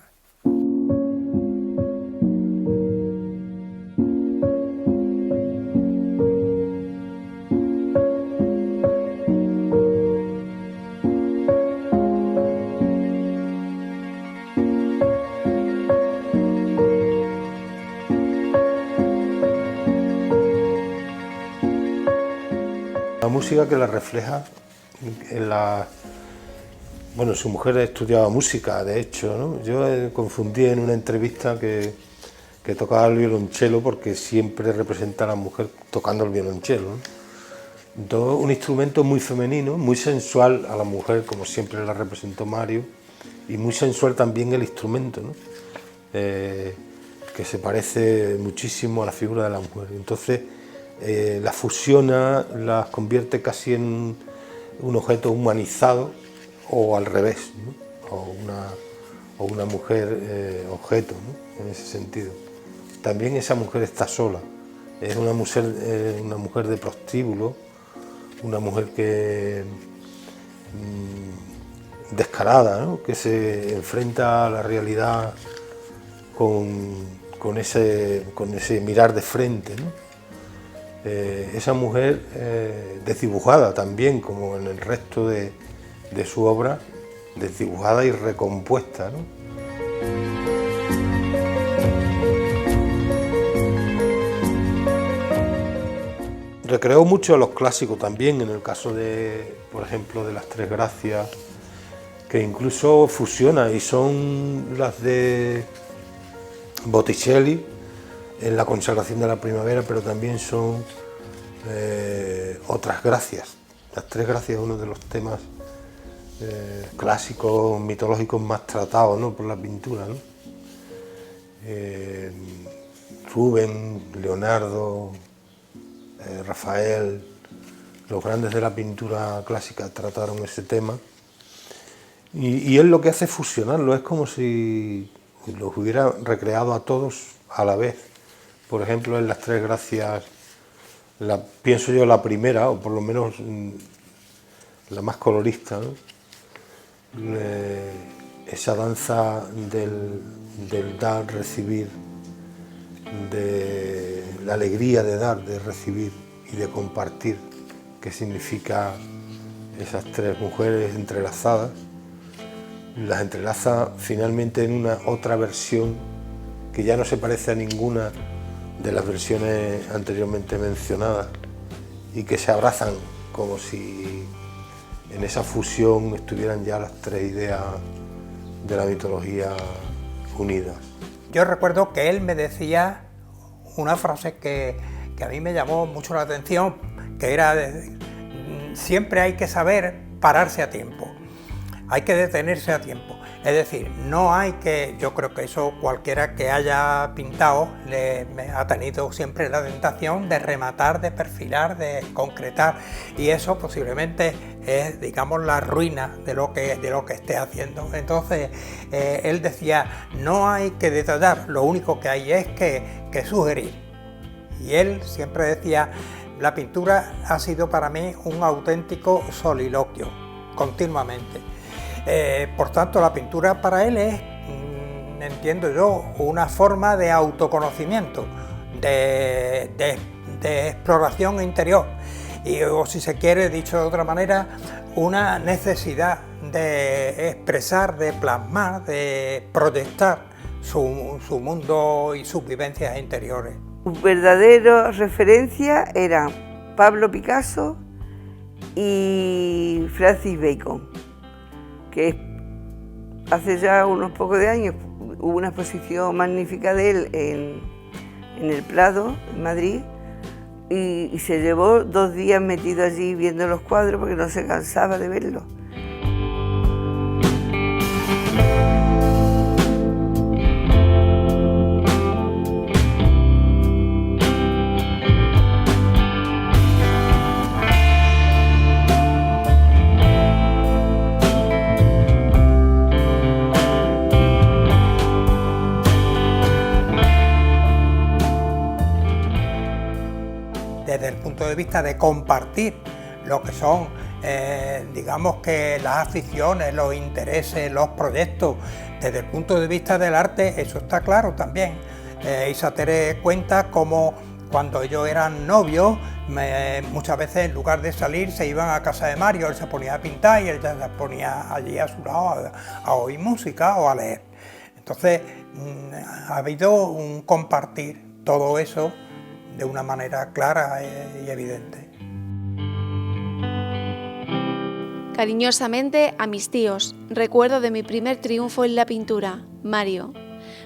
La música que la refleja en la... Bueno, su mujer estudiaba música, de hecho, ¿no? Yo confundí en una entrevista que tocaba el violonchelo, porque siempre representa a la mujer tocando el violonchelo, ¿no? Entonces, un instrumento muy femenino, muy sensual a la mujer, como siempre la representó Mario, y muy sensual también el instrumento, ¿no? Que se parece muchísimo a la figura de la mujer. Entonces, la fusiona, las convierte casi en un objeto humanizado, o al revés, ¿no? o una mujer objeto, ¿no? En ese sentido. También esa mujer está sola, es una mujer de prostíbulo, una mujer que descarada, ¿no? Que se enfrenta a la realidad con ese mirar de frente, ¿no? Esa mujer desdibujada también, como en el resto de su obra, desdibujada y recompuesta, ¿no? Recreó mucho a los clásicos también, en el caso de, por ejemplo, de las Tres Gracias, que incluso fusiona, y son las de Botticelli en la consagración de la primavera, pero también son otras gracias. Las Tres Gracias es uno de los temas clásicos, mitológicos más tratados, ¿no? Por la pintura, ¿no? Rubens, Leonardo, Rafael, los grandes de la pintura clásica trataron ese tema, y él lo que hace es fusionarlo, es como si los hubiera recreado a todos a la vez. Por ejemplo, en las Tres Gracias, pienso yo la primera, o por lo menos la más colorista, ¿no? Esa danza del dar, recibir, de la alegría de dar, de recibir y de compartir, que significa esas tres mujeres entrelazadas, las entrelaza finalmente en una otra versión que ya no se parece a ninguna de las versiones anteriormente mencionadas, y que se abrazan como si en esa fusión estuvieran ya las tres ideas de la mitología unidas. Yo recuerdo que él me decía una frase que a mí me llamó mucho la atención, que era siempre hay que saber pararse a tiempo, hay que detenerse a tiempo. Es decir, no hay que, yo creo que eso cualquiera que haya pintado me ha tenido siempre la tentación de rematar, de perfilar, de concretar, y eso posiblemente es, digamos, la ruina de lo que esté haciendo. Entonces, él decía, no hay que detallar, lo único que hay es que sugerir. Y él siempre decía, la pintura ha sido para mí un auténtico soliloquio, continuamente. Por tanto, la pintura para él es, entiendo yo, una forma de autoconocimiento, de exploración interior, o si se quiere, dicho de otra manera, una necesidad de expresar, de plasmar, de proyectar su mundo y sus vivencias interiores. Su verdadera referencia era Pablo Picasso y Francis Bacon, que hace ya unos pocos de años hubo una exposición magnífica de él en el Prado, en Madrid, y se llevó 2 días metido allí viendo los cuadros porque no se cansaba de verlos. Desde el punto de vista de compartir lo que son, digamos que las aficiones, los intereses, los proyectos, desde el punto de vista del arte, eso está claro también. Isa Tere cuenta cómo cuando ellos eran novios, muchas veces en lugar de salir se iban a casa de Mario, él se ponía a pintar y él ya se ponía allí a su lado a oír música o a leer. Entonces ha habido un compartir todo eso de una manera clara y evidente. Cariñosamente a mis tíos, recuerdo de mi primer triunfo en la pintura, Mario.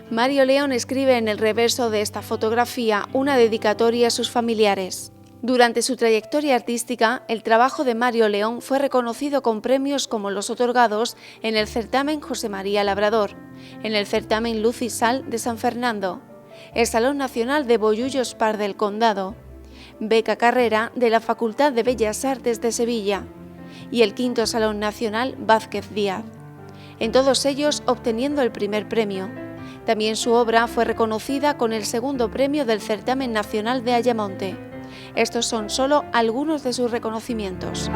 Mario León escribe en el reverso de esta fotografía una dedicatoria a sus familiares. Durante su trayectoria artística, el trabajo de Mario León fue reconocido con premios como los otorgados en el certamen José María Labrador, en el certamen Luz y Sal de San Fernando, el Salón Nacional de Bollullos Par del Condado, beca carrera de la Facultad de Bellas Artes de Sevilla y el 5º Salón Nacional Vázquez Díaz, en todos ellos obteniendo el primer premio. También su obra fue reconocida con el 2º premio del Certamen Nacional de Ayamonte. Estos son solo algunos de sus reconocimientos.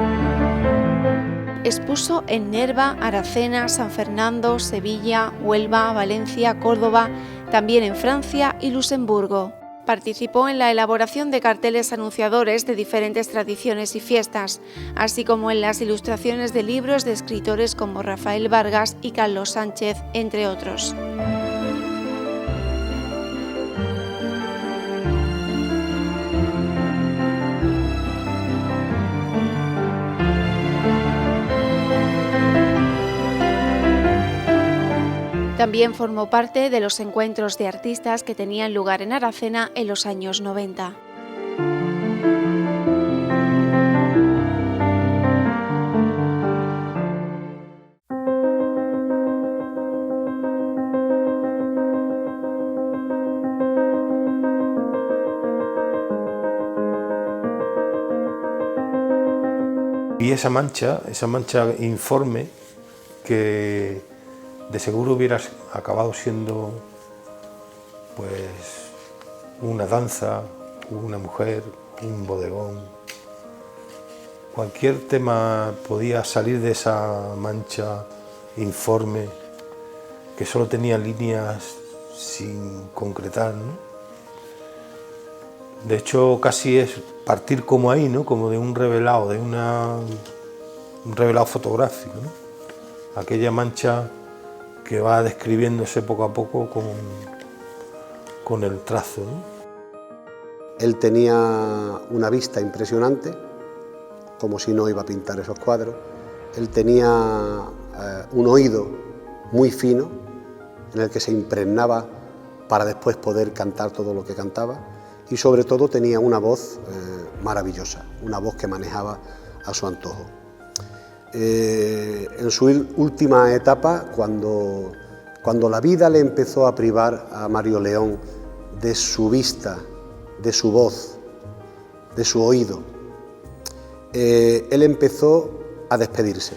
Expuso en Nerva, Aracena, San Fernando, Sevilla, Huelva, Valencia, Córdoba, también en Francia y Luxemburgo. Participó en la elaboración de carteles anunciadores de diferentes tradiciones y fiestas, así como en las ilustraciones de libros de escritores como Rafael Vargas y Carlos Sánchez, entre otros. También formó parte de los encuentros de artistas que tenían lugar en Aracena en los años 90. Y esa mancha informe que de seguro hubiera acabado siendo pues una danza, una mujer, un bodegón. Cualquier tema podía salir de esa mancha informe que solo tenía líneas sin concretar, ¿no? De hecho, casi es partir como ahí, ¿no? Como de un revelado, un revelado fotográfico, ¿no? Aquella mancha que va describiéndose poco a poco con el trazo, ¿no? Él tenía una vista impresionante, como si no iba a pintar esos cuadros. Él tenía un oído muy fino, en el que se impregnaba para después poder cantar todo lo que cantaba, y sobre todo tenía una voz maravillosa, una voz que manejaba a su antojo. En su última etapa, cuando la vida le empezó a privar a Mario León de su vista, de su voz, de su oído, él empezó a despedirse,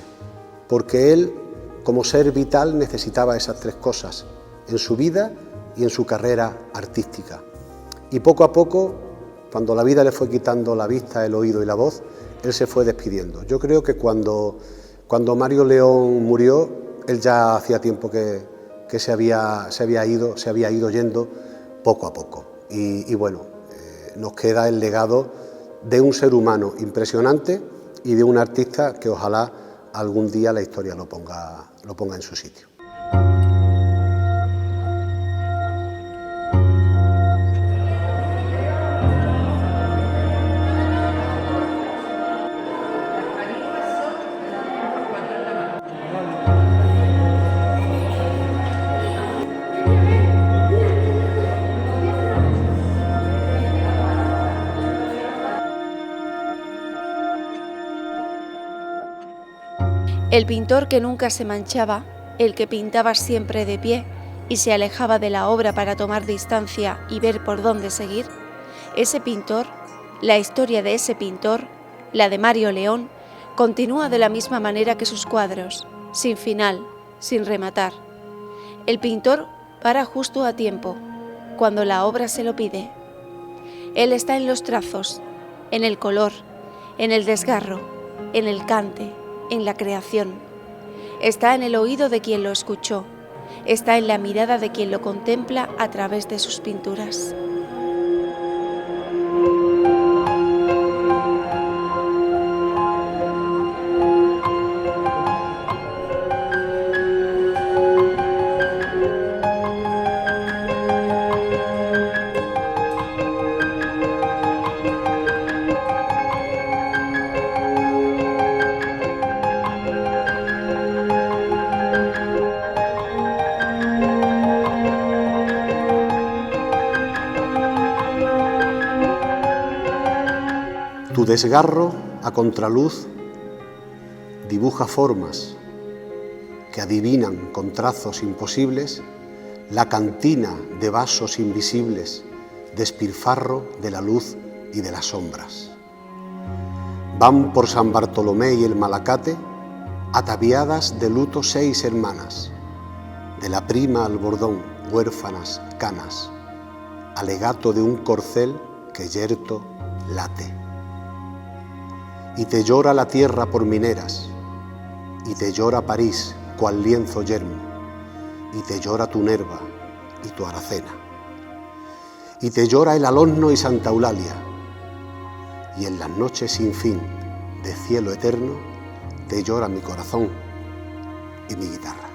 porque él, como ser vital, necesitaba esas tres cosas en su vida y en su carrera artística. Y poco a poco, cuando la vida le fue quitando la vista, el oído y la voz, él se fue despidiendo. Yo creo que cuando Mario León murió, él ya hacía tiempo que se había ido yendo poco a poco. Y bueno, nos queda el legado de un ser humano impresionante y de un artista que ojalá algún día la historia lo ponga en su sitio. El pintor que nunca se manchaba, el que pintaba siempre de pie y se alejaba de la obra para tomar distancia y ver por dónde seguir, ese pintor, la historia de ese pintor, la de Mario León, continúa de la misma manera que sus cuadros, sin final, sin rematar. El pintor para justo a tiempo, cuando la obra se lo pide. Él está en los trazos, en el color, en el desgarro, en el cante, en la creación. Está en el oído de quien lo escuchó, está en la mirada de quien lo contempla a través de sus pinturas. Tu desgarro a contraluz dibuja formas que adivinan con trazos imposibles la cantina de vasos invisibles, despilfarro de la luz y de las sombras. Van por San Bartolomé y el Malacate ataviadas de luto 6 hermanas, de la prima al bordón, huérfanas, canas, alegato de un corcel que yerto late. Y te llora la tierra por mineras, y te llora París cual lienzo yermo, y te llora tu Nerva y tu Aracena, y te llora el Alonso y Santa Eulalia, y en las noches sin fin de cielo eterno te llora mi corazón y mi guitarra.